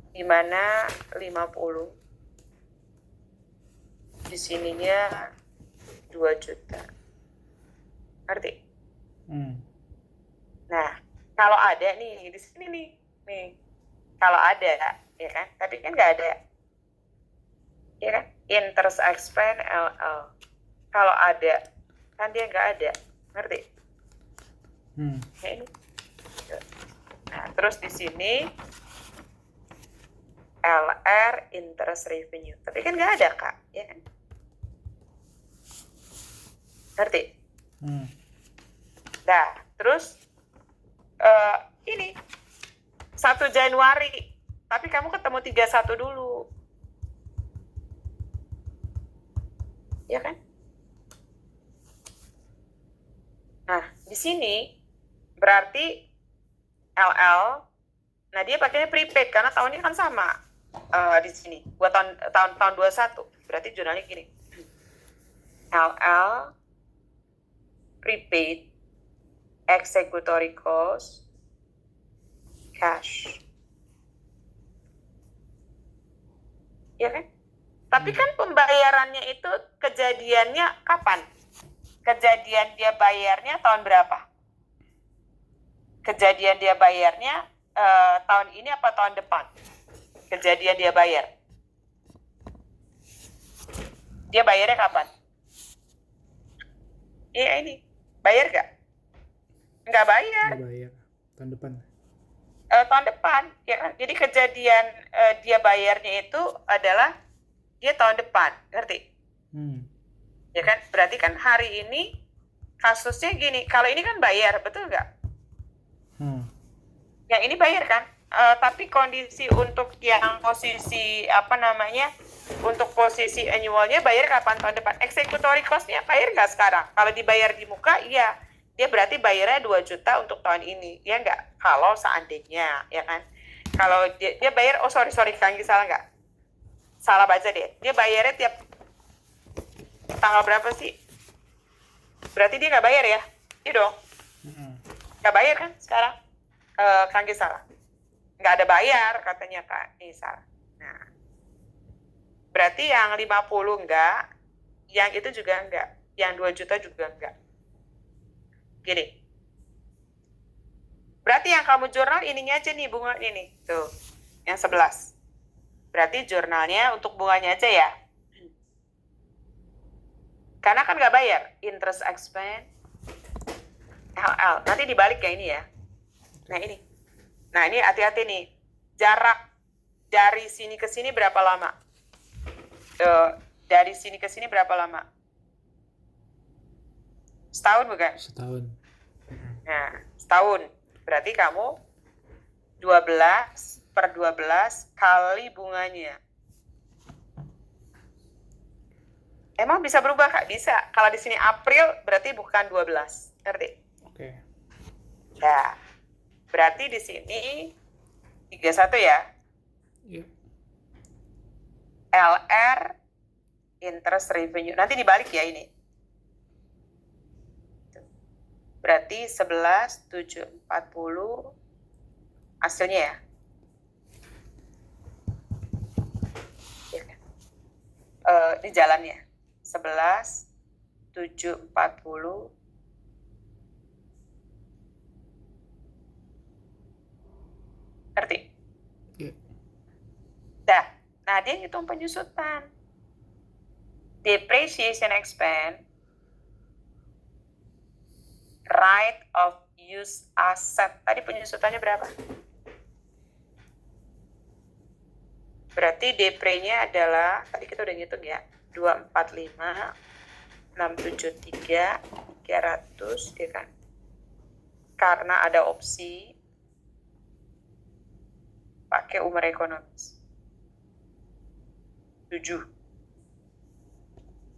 Dimana 50 di sininya 2 juta. Ngerti? Nah, kalau ada nih di sini nih. Kalau ada, ya kan? Tapi kan nggak ada. Ya kan? Interest expense LL. Kalau ada, kan dia nggak ada. Ngerti? Ya ini. Nah, terus di sini LR interest revenue. Tapi kan nggak ada, Kak. Ya kan? Ngerti? Nah, terus ini 1 Januari. Tapi kamu ketemu 31 dulu. Ya kan? Nah, di sini berarti LL, nah dia pakainya prepaid karena tahunnya kan sama. Di sini buat tahun 21. Berarti jurnalnya gini. LL prepaid executory cost cash. Ya kan? Tapi kan pembayarannya itu kejadiannya kapan? Kejadian dia bayarnya tahun berapa? Kejadian dia bayarnya tahun ini apa tahun depan? Kejadian dia bayar. Dia bayarnya kapan? Iya ini. Bayar gak? Nggak bayar. Nggak bayar. Tahun depan. Tahun depan. Ya kan? Jadi kejadian dia bayarnya itu adalah dia tahun depan. Ngerti? Ya kan? Berarti kan hari ini kasusnya gini. Kalau ini kan bayar. Betul nggak? Yang ini bayar kan? Tapi kondisi untuk yang posisi untuk posisi annualnya bayar kapan tahun depan? Executory cost-nya bayar nggak sekarang? Kalau dibayar di muka, iya. Dia berarti bayarnya 2 juta untuk tahun ini. Ya nggak? Kalau seandainya, ya kan? Kalau dia bayar, sorry, Kanggi salah nggak? Salah baca deh. Dia bayarnya tiap tanggal berapa sih? Berarti dia nggak bayar ya? Iya dong. Nggak bayar kan sekarang? Kanggi salah. Nggak ada bayar katanya Kak. Ini salah. Nah, berarti yang 50 enggak, yang itu juga enggak, yang 2 juta juga enggak. Gini. Berarti yang kamu jurnal ininya aja nih, bunga ini. Tuh, yang 11. Berarti jurnalnya untuk bunganya aja ya. Karena kan nggak bayar. Interest expense LL. Nanti dibalik ya ini ya. Nah ini. Nah ini hati-hati nih. Jarak dari sini ke sini berapa lama? Dari sini ke sini berapa lama? Setahun bukan? Setahun. Nah, setahun. Berarti kamu 12 per 12 kali bunganya. Emang bisa berubah, Kak? Bisa. Kalau di sini April berarti bukan 12. Ngerti? Oke. Ya. Berarti di sini 31 ya. Iya. LR interest revenue. Nanti dibalik ya ini. Berarti 11.740 hasilnya ya. Di jalannya 11.740 ngerti? Iya. Dah, nah dia ngitung penyusutan. Depreciation expense, right of use asset. Tadi penyusutannya berapa? Berarti depre-nya adalah, tadi kita udah ngitung ya, 245, 673, 300, ya kan? Karena ada opsi, pakai umur ekonomis. 7.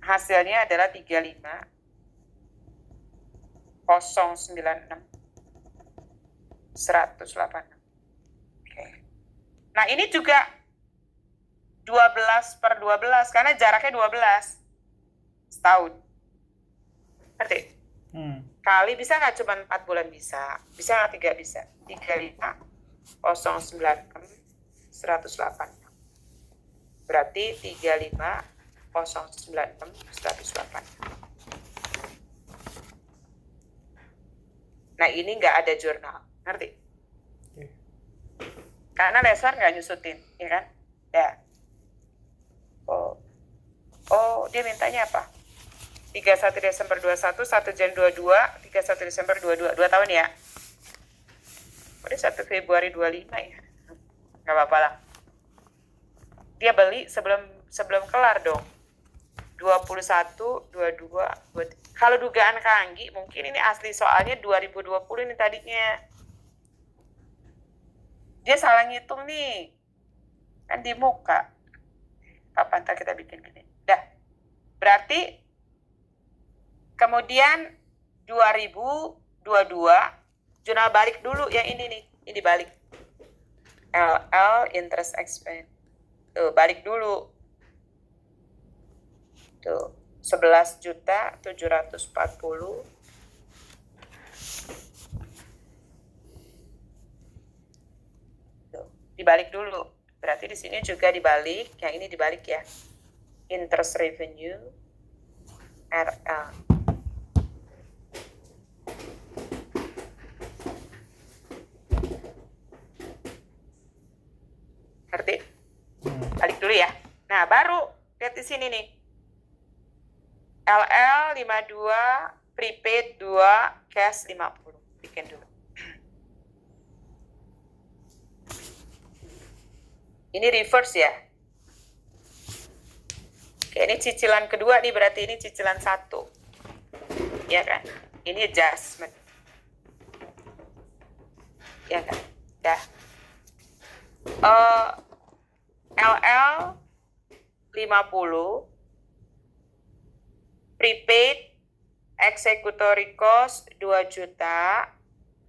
Hasilnya adalah 35, 096, 186. Oke. Nah ini juga 12 per 12, karena jaraknya 12 setahun. Ngerti? Kali bisa nggak cuma 4 bulan bisa? Bisa nggak 3 bisa? 35, 096, 186. Berarti 35, 096, 186. Nah ini nggak ada jurnal, ngerti? Karena Leslar nggak nyusutin, ya kan? Ya. Oh, dia mintanya apa? 31 Desember 21, 1 Jan 22, 31 Desember 22, 2 tahun ya? Udah 1 Februari 25 ya? Nggak apa-apa lah. Dia beli sebelum kelar dong. 21, 22, 23. Kalau dugaan Kanggi, mungkin ini asli soalnya 2020 ini tadinya. Dia salah ngitung nih. Kan di muka. Kapan ntar kita bikin gini. Dah. Berarti kemudian 2022 jurnal balik dulu yang ini nih. Ini balik. LL interest expense. Tuh, balik dulu. Tuh, 11.740. Tuh, dibalik dulu. Berarti di sini juga dibalik, yang ini dibalik ya. Interest revenue RL. Ngerti? Balik dulu ya. Nah, baru lihat di sini nih. LL 52, prepaid 2, cash 50. Bikin dulu. Ini reverse ya. Oke, ini cicilan kedua nih, berarti ini cicilan 1. Ya kan? Ini adjustment. Ya kan? Dah. LL 50, prepaid, executory cost 2 juta,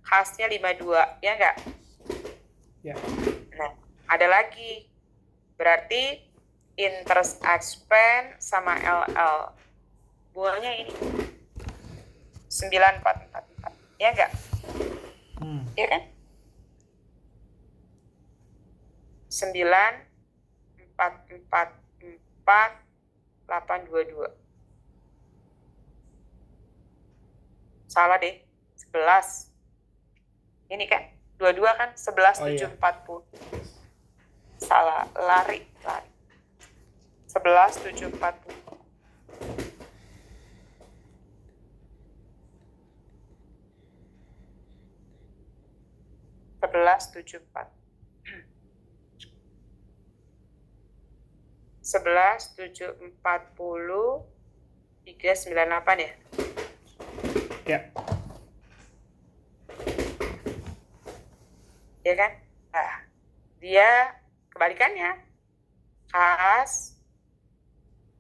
khasnya 52, ya enggak? Ya. Nah, ada lagi. Berarti interest expense sama LL. Bunganya ini. 9444. Ya enggak? Ya kan? 9444 822. Salah deh. 11. Ini kan 22 kan 11.740. Salah, lari. 11.740. 11.74. 11.740 398 ya? Ya. Ya kan? Nah, Dia kebalikannya. Kas,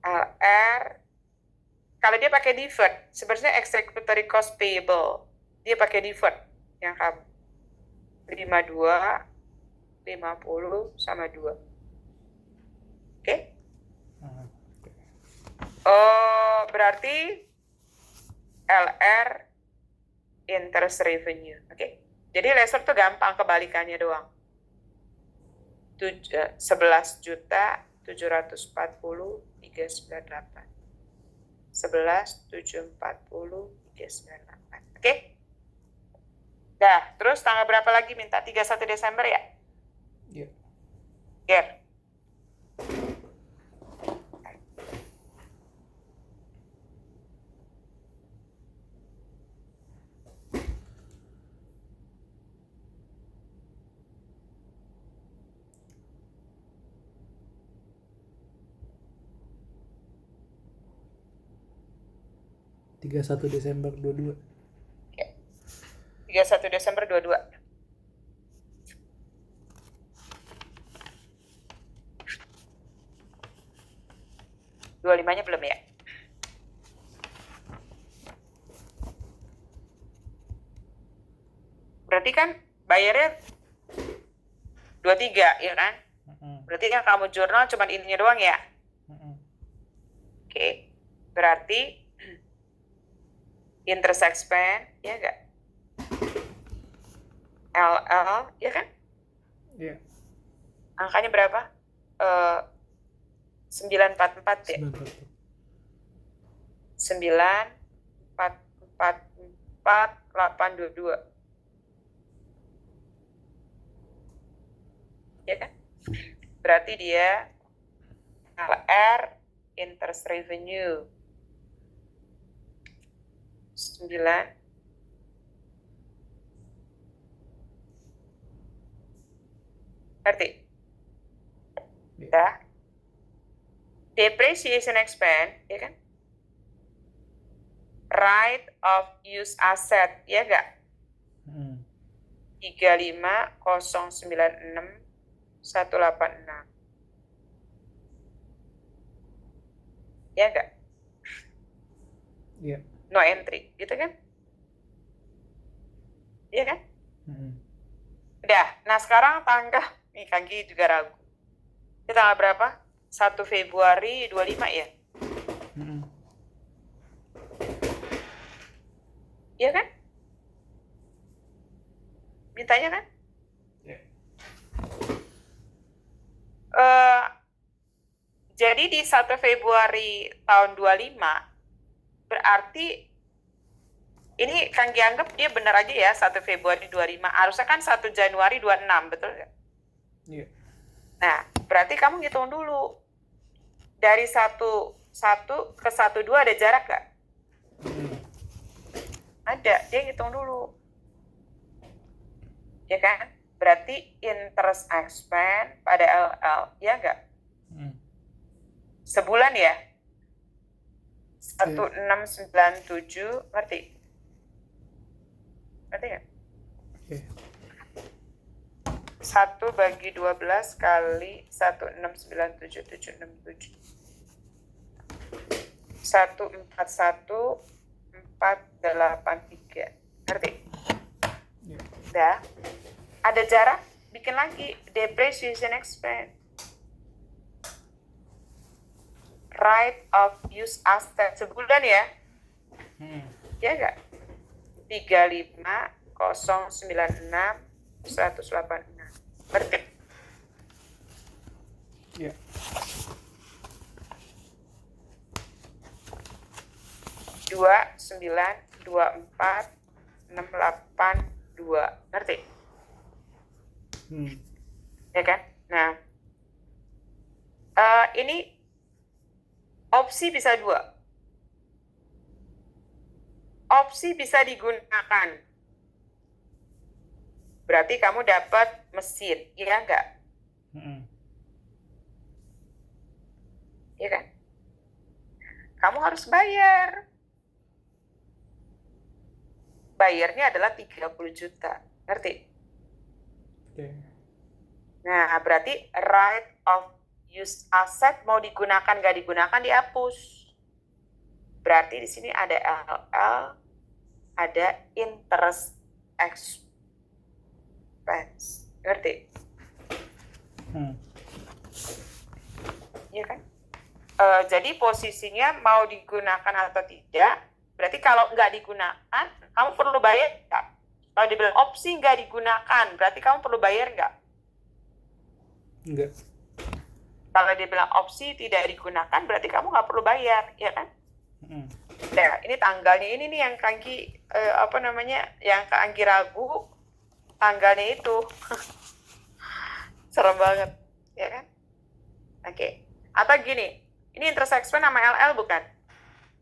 LR. Kalau dia pakai deferred, sebenarnya executory cost payable. Dia pakai deferred yang kamu. 52, 50 sama 2. Oke? Oh, berarti LR interest revenue. Oke? Jadi lessor tuh gampang kebalikannya doang. 11 juta 740 398. 11 740 398. Oke? Dah, terus tanggal berapa lagi minta? 31 Desember ya? Iya. Ger. Tiga 31 Desember 22. 31 Desember 22. Dua limanya belum ya? Berarti kan bayarnya 23 ya kan? Berarti kan kamu jurnal cuma ininya doang ya? Oke. Berarti interest expense ya enggak? LL ya kan? Iya. Angkanya berapa? 944 ya? 9444822. Ya kan? Berarti dia LR interest revenue 9. Ngerti? Ya. Depreciation expense, ya kan? Right of use asset, ya enggak? 35096 186. Ya enggak? Iya. No entry, gitu kan? Iya kan? Udah, nah sekarang tanggal, nih Kanggi juga ragu. Ini tanggal berapa? 1 Februari 25 ya? Iya kan? Mintanya kan? Iya. Jadi di 1 Februari tahun 25, berarti ini Kanggi anggap dia benar aja ya 1 Februari 25. Harusnya kan 1 Januari 26, betul nggak? Iya. Nah, berarti kamu ngitung dulu. Dari 1 ke 1 2 ada jarak nggak? Ada, dia ngitung dulu. Ya kan? Berarti interest expense pada LL, ya nggak? Sebulan ya? 1697, ngerti? Ngerti nggak? Oke. 1 bagi 12 kali 1697767. 141483. Ngerti? Iya. Udah. Ada jarak, bikin lagi depreciation expense. Right of use asset sebulan ya? Ya enggak? 35096 186. Ngerti? Iya. 2924682. Ngerti? Ya kan? Nah, ini opsi bisa 2. Opsi bisa digunakan. Berarti kamu dapat mesin, iya enggak? Iya kan? Kamu harus bayar. Bayarnya adalah 30 juta. Ngerti? Oke. Nah, berarti right of use asset mau digunakan nggak digunakan dihapus. Berarti di sini ada LL, ada interest expense. Ngerti? Iya kan? Jadi posisinya mau digunakan atau tidak, berarti kalau nggak digunakan, kamu perlu bayar nggak? Kalau dibilang opsi nggak digunakan, berarti kamu perlu bayar nggak? Enggak. Kalau dibilang opsi tidak digunakan, berarti kamu nggak perlu bayar, ya kan? Nah, ini tanggalnya ini nih yang Kangki, yang Kangki ragu, tanggalnya itu. Serem banget, ya kan? Oke. Atau gini, ini interest expense sama LL bukan?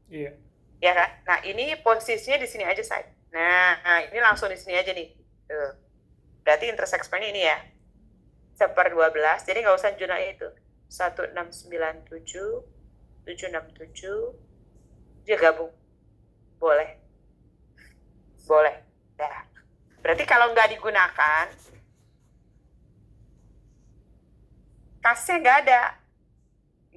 Iya. Ya kan? Nah, ini posisinya di sini aja, say. Nah, ini langsung di sini aja nih. Tuh. Berarti interest expense ini ya. 1/12, jadi nggak usah jurnal itu. 1697, 767, dia gabung. Boleh. Boleh. Nah, berarti kalau nggak digunakan, kasnya nggak ada.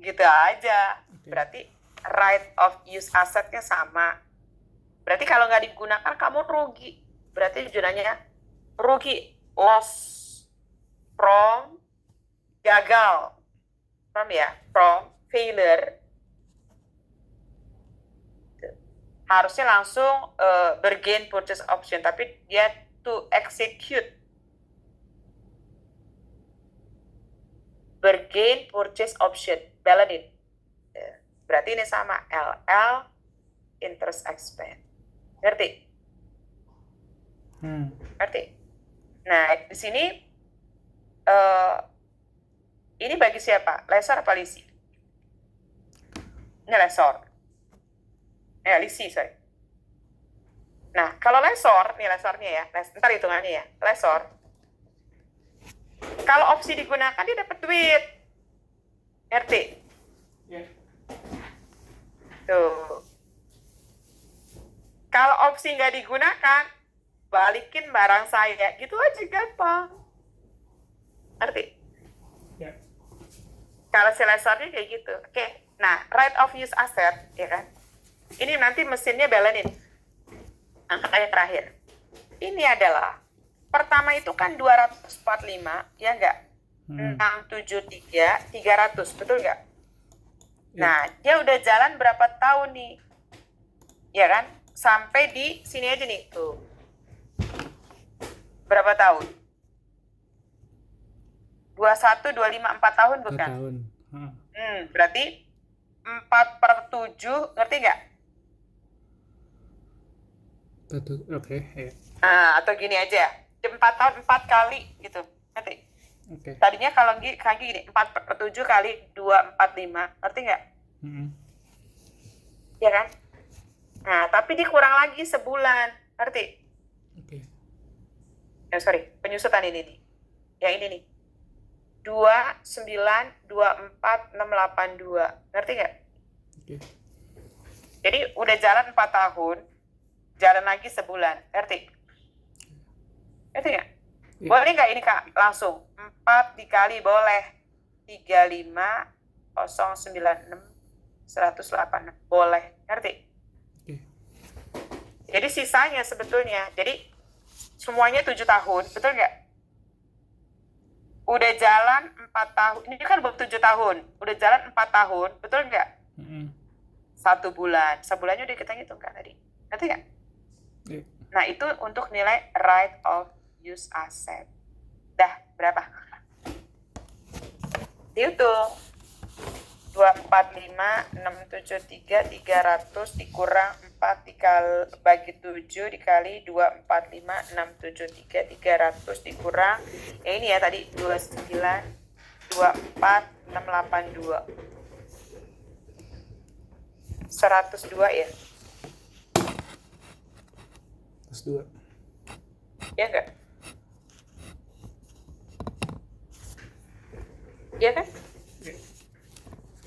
Gitu aja. Berarti right of use asetnya sama. Berarti kalau nggak digunakan kamu rugi. Berarti jurnalnya rugi, loss from gagal, from failure. Harusnya langsung bergain purchase option, tapi dia to execute bergain purchase option, balance. Berarti ini sama LL interest expense. Ngerti? Ngerti? Nah, di sini ini bagi siapa? Lesor apa lisi? Ini lesor. Lisi, sorry. Nah, kalau lesor, nih lesornya ya, ntar hitungannya ya, lesor. Kalau opsi digunakan, dia dapat duit. Ngerti? Iya. Tuh. Kalau opsi nggak digunakan, balikin barang saya. Gitu aja gampang. Ngerti? Ya. Kalau si lesornya kayak gitu. Oke. Nah, right of use asset, ya kan? Ini nanti mesinnya balanin. Angkanya terakhir. Ini adalah, pertama itu kan 245, ya nggak? 673, 300, betul nggak? Nah, dia udah jalan berapa tahun nih? Ya kan? Sampai di sini aja nih. Tuh. Berapa tahun? 21, 25, 4 tahun bukan? 4 tahun. Berarti 4/7, ngerti nggak? Oke, ya. Atau gini aja, 4 tahun 4 kali gitu, ngerti? Oke. Tadinya kalau kaki gini, 4/7 kali 245, ngerti nggak? Ya kan? Nah, tapi dikurang lagi sebulan, ngerti? Oke. Penyusutan ini nih. Yang ini nih. 2924682, ngerti nggak? Oke. Jadi udah jalan 4 tahun, jalan lagi sebulan, ngerti? Ngerti nggak? Ya. Boleh nggak ini Kak? Langsung 4 dikali boleh 35096 186, boleh, ngerti? Oke. Jadi sisanya sebetulnya, jadi semuanya 7 tahun, betul nggak? Udah jalan 4 tahun, ini kan belum 7 tahun, udah jalan 4 tahun, betul nggak? 1 bulan, sebulannya udah kita ngitung kan tadi, ngerti nggak? Ya. Nah, itu untuk nilai right of use asset. Dah, berapa? Dihitung. 245,673, 300 dikurang 4 bagi 7 dikali 245,673, 300 dikurang, ya ini ya tadi 29,24682. 102 ya? 102. Ya enggak? Iya kan? Ya.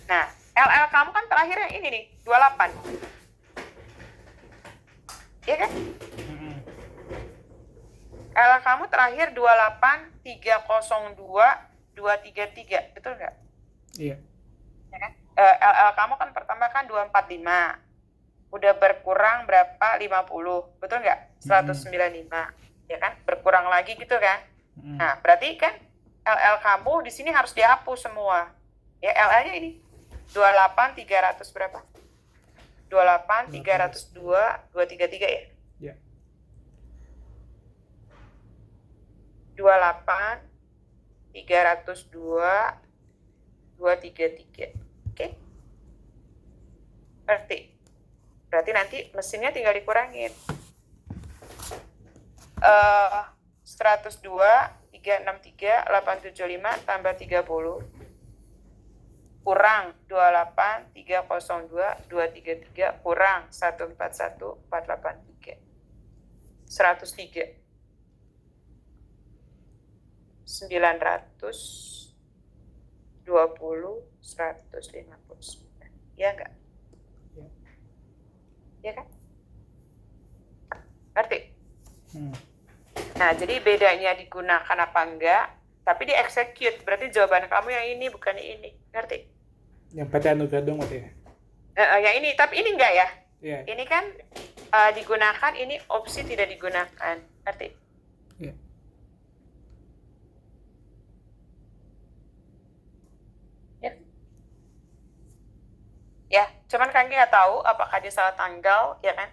Nah, LL kamu kan terakhir yang ini nih, 28. Iya kan? L kamu terakhir 28302 233, betul nggak? Iya. Ya kan? LL kamu kan pertama kan 245. Udah berkurang berapa? 50, betul nggak? 195, ya kan? Berkurang lagi gitu kan? Nah, berarti kan LL kamu di sini harus dihapus semua. Ya, LL-nya ini 28300 berapa? 28302 233 ya? Ya. 28302 233. Oke? Berarti nanti mesinnya tinggal dikurangin. 102 363 875 tambah 30 kurang 28 302 233 kurang 141 483 103 920 159, ya enggak? Ya kan? Ngerti? Nah, jadi bedanya digunakan apa enggak, tapi di-execute. Berarti jawaban kamu yang ini, bukan ini. Ngerti? Yang PT Anugerah dong, ya? Yang ini, tapi ini enggak ya? Iya. Ini kan digunakan, ini opsi tidak digunakan. Ngerti? Iya. Ya, cuman kan nggak tahu apakah dia salah tanggal, ya kan?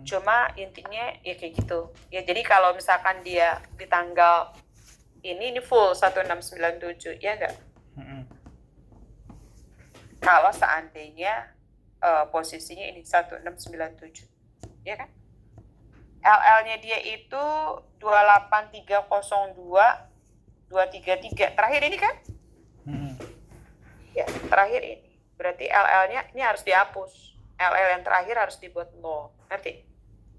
Cuma intinya ya kayak gitu. Ya, jadi kalau misalkan dia di tanggal ini full 1697, ya enggak? Kalau seandainya posisinya ini 1697, ya kan? LL-nya dia itu 28302 233. Terakhir ini kan? Ya, terakhir ini. Berarti LL-nya ini harus dihapus. LL yang terakhir harus dibuat 0. Ngerti?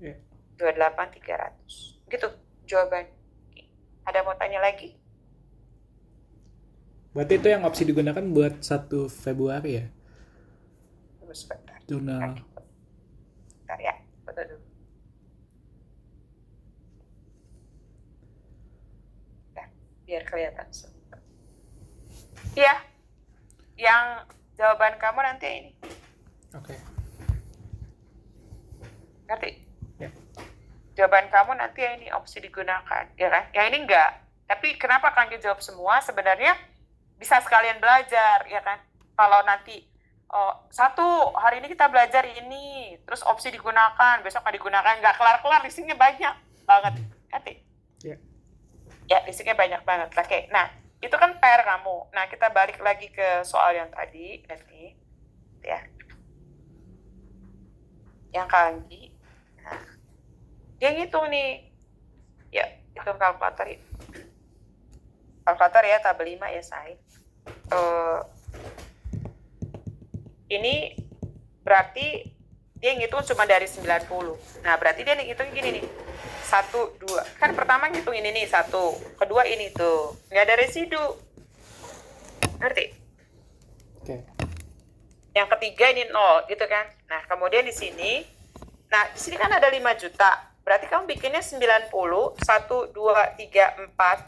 Iya. 28300. Gitu jawaban. Ada mau tanya lagi? Berarti itu yang opsi digunakan buat 1 Februari ya? Tunggu sebentar. Jurnal. Bentar ya. Betul dulu. Nah, biar kelihatan sebentar. Iya. Yang jawaban kamu nanti ini. Oke. Ngerti? Ya. Jawaban kamu nanti yang ini opsi digunakan, ya kan? Yang ini enggak. Tapi kenapa Kangge jawab semua? Sebenarnya bisa sekalian belajar, ya kan? Kalau nanti satu hari ini kita belajar ini, terus opsi digunakan, besok nggak digunakan, nggak kelar-kelar, listriknya banyak banget. Ngerti? Ya. Ya, listriknya banyak banget. Oke, nah itu kan PR kamu. Nah, kita balik lagi ke soal yang tadi, nanti, ya. Yang Kanggi, nah, dia ngitung nih, ya, hitung kalkulator ya. Kalkulator ya, tabel 5 ya, say. Ini berarti dia ngitung cuma dari 90. Nah, berarti dia ngitung gini nih. 1, 2. Kan pertama ngitung ini nih, 1. Kedua ini tuh. Nggak ada residu. Ngerti? Oke. Yang ketiga ini 0, gitu kan. Nah, kemudian di sini. Nah, di sini kan ada 5 juta. Berarti kamu bikinnya 90. 1, 2, 3, 4.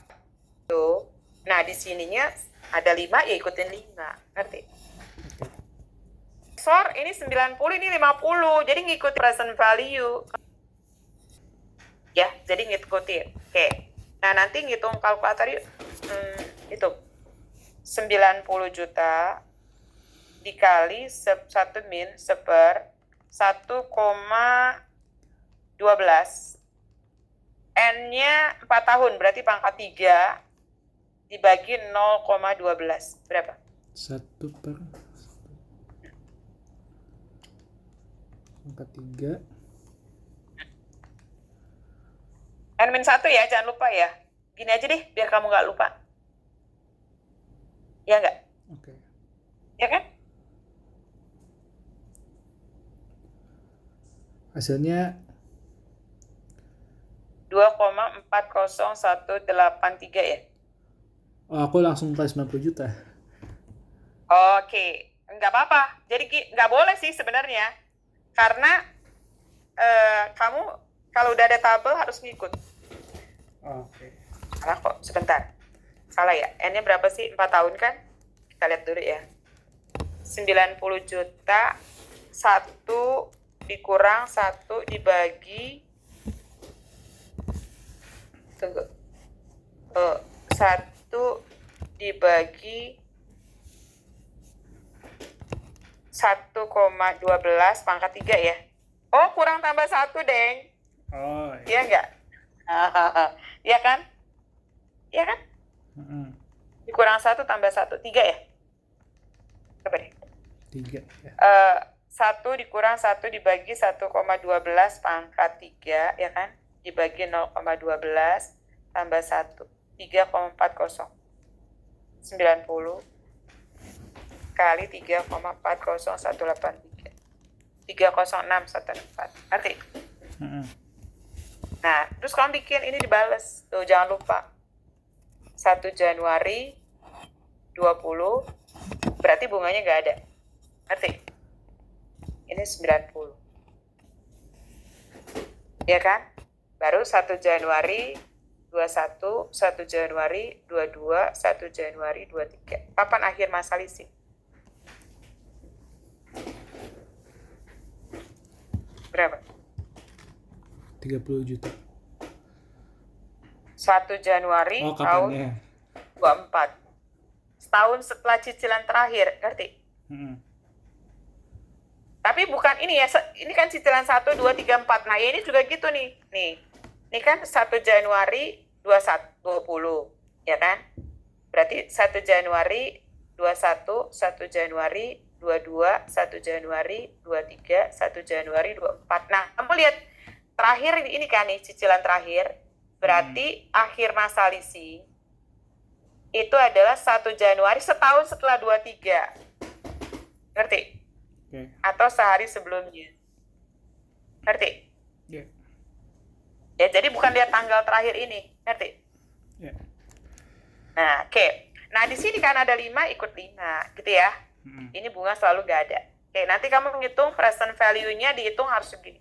Tuh. Nah, di sininya ada 5, ya ikutin 5. Ngerti? Ini 90, ini 50. Jadi ngikutin present value. Ya, jadi ngikutin. Oke. Nah, nanti ngitung kalkulator yuk. Hitung. 90 juta dikali 1 min seper 1,12. N-nya 4 tahun, berarti pangkat 3 dibagi 0,12. Berapa? 1 per pangkat 3. N-1 ya, jangan lupa ya. Gini aja deh, biar kamu nggak lupa. Ya nggak? Oke. Ya kan? Hasilnya 2,40183 ya? aku langsung kali 90 juta. Oke, nggak apa-apa. Jadi nggak boleh sih sebenarnya. Karena kamu kalau udah ada tabel harus ngikut. Oke. Salah kok, sebentar. Salah ya, N-nya berapa sih? 4 tahun kan? Kita lihat dulu ya. 90 juta, 1 dikurang 1 dibagi, tunggu, 1 dibagi 1,12 pangkat 3 ya. Oh, kurang tambah 1, Deng. Oh, Iya nggak? Iya kan? Iya kan? Mm-mm. Dikurang 1 tambah 1, 3 ya? Coba deh. 3 ya. 1 dikurang 1 dibagi 1,12 pangkat 3, ya kan? Dibagi 0,12 tambah 1, 3,40. 90 kali 3,40183. 30614. Ngerti? Mm-mm. Nah, terus kamu bikin ini dibales. Tuh, jangan lupa. 1 Januari 20, berarti bunganya nggak ada. Ngerti? Ini 90. Ya kan? Baru 1 Januari 21, 1 Januari 22, 1 Januari 23. Kapan akhir masa leasing? Berapa? 30 juta. 1 Januari Oh, tahun kapannya? 24. Setahun setelah cicilan terakhir, ngerti? Mm-mm. Tapi bukan ini ya, ini kan cicilan 1, 2, 3, 4. Nah, ini juga gitu nih. Nih, ini kan 1 Januari 20, ya kan? Berarti 1 Januari 21, 1 Januari 22, 1 Januari 23, 1 Januari 24. Nah, kamu lihat terakhir ini kan nih, cicilan terakhir. Berarti akhir masa leasing itu adalah 1 Januari setahun setelah 23. Ngerti? Oke. Atau sehari sebelumnya. Ngerti? Ya. Ya, jadi bukan lihat tanggal terakhir ini. Ngerti? Ya. Nah, oke. Nah, di sini kan ada 5 ikut 5, gitu ya. Mm-mm. Ini bunga selalu nggak ada. Oke, nanti kamu menghitung present value-nya, dihitung harus segini.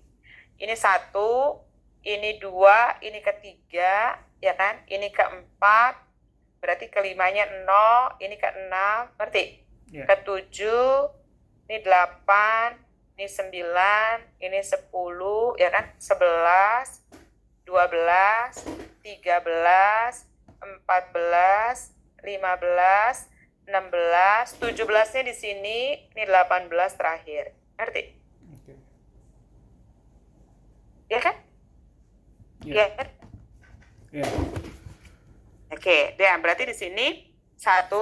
Ini 1, ini 2, ini ketiga, ya kan? Ini keempat, berarti kelimanya 0, ini keenam, ngerti? Ya. Ketujuh, ini 8, ini 9, ini 10, ya kan? 11, 12, 13, 14, 15, 16, 17-nya di sini, ini 18 terakhir. Ngerti? Oke. Ya kan? Ya. Ya kan? Ya. Oke, dan berarti di sini 1,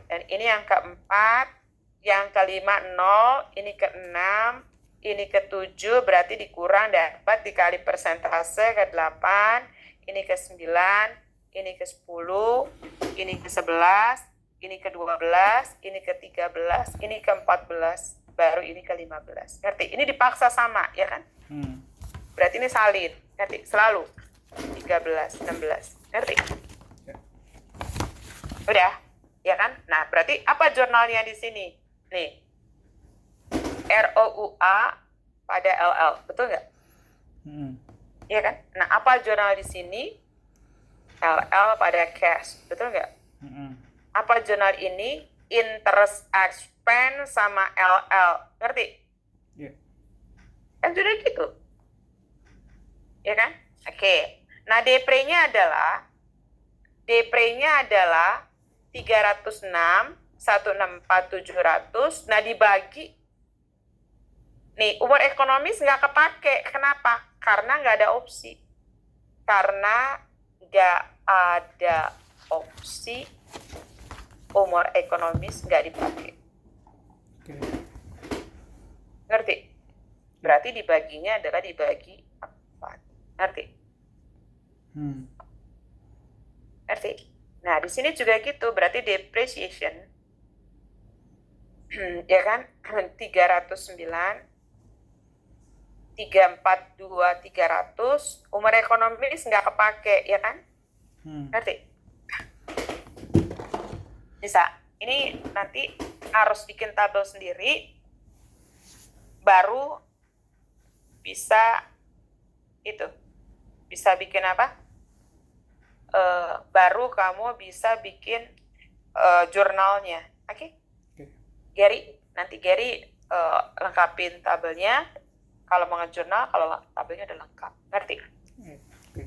dan ini yang keempat, yang kelima 0, ini keenam, ini ke-7, berarti dikurang dapat dikali persentase ke-8, ini ke-9, ini ke-10, ini ke-11, ini ke-12, ini ke-13, ini ke-14, baru ini ke-15. Ngerti? Ini dipaksa sama, ya kan? Berarti ini salin. Ngerti? Selalu. 13, 16. Ngerti? Ya. Udah? Ya kan? Nah, berarti apa jurnalnya di sini? Nih. ROUA pada LL. Betul nggak? Iya kan? Nah, apa jurnal di sini? LL pada cash. Betul nggak? Apa jurnal ini? Interest expense sama LL. Ngerti? Ya. Kan sudah gitu. Ya kan? Oke. Nah, DPR-nya adalah 306, 164, 700. Nah, dibagi. Nih, umur ekonomis nggak kepake. Kenapa? Karena nggak ada opsi. Karena nggak ada opsi, umur ekonomis nggak dipakai. Oke. Ngerti? Berarti dibaginya adalah dibagi 4. Ngerti? Ngerti? Nah, di sini juga gitu. Berarti depreciation. Ya kan? 309, 342, 300. Umur ekonomis nggak kepake, ya kan? Ngerti? Bisa. Ini nanti harus bikin tabel sendiri. Baru bisa itu. Bisa bikin apa? baru kamu bisa bikin jurnalnya. Oke? Oke. Gary, nanti Gary lengkapin tabelnya. Kalau mau ngejurnal, kalau tabelnya udah lengkap. Ngerti? Oke.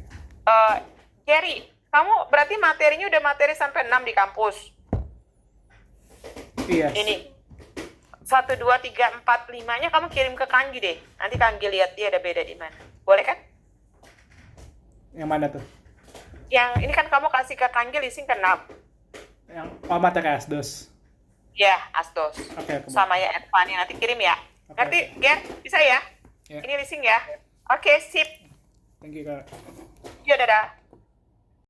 Gary, kamu berarti materinya udah materi sampai 6 di kampus. Iya. Ini 1, 2, 3, 4, 5-nya kamu kirim ke Kanggi deh. Nanti Kanggi lihat dia ada beda di mana. Boleh kan? Yang mana tuh? Yang ini kan kamu kasih ke Kanggi listing ke 6. Yang materi asdos. Ya, Asdos. Oke. Sama ya Advan-nya nanti kirim ya. Oke. Ngerti, Ger? Bisa ya? Ya. Ini listing ya. Oke, sip. Thank you, Kak. Ya, dadah.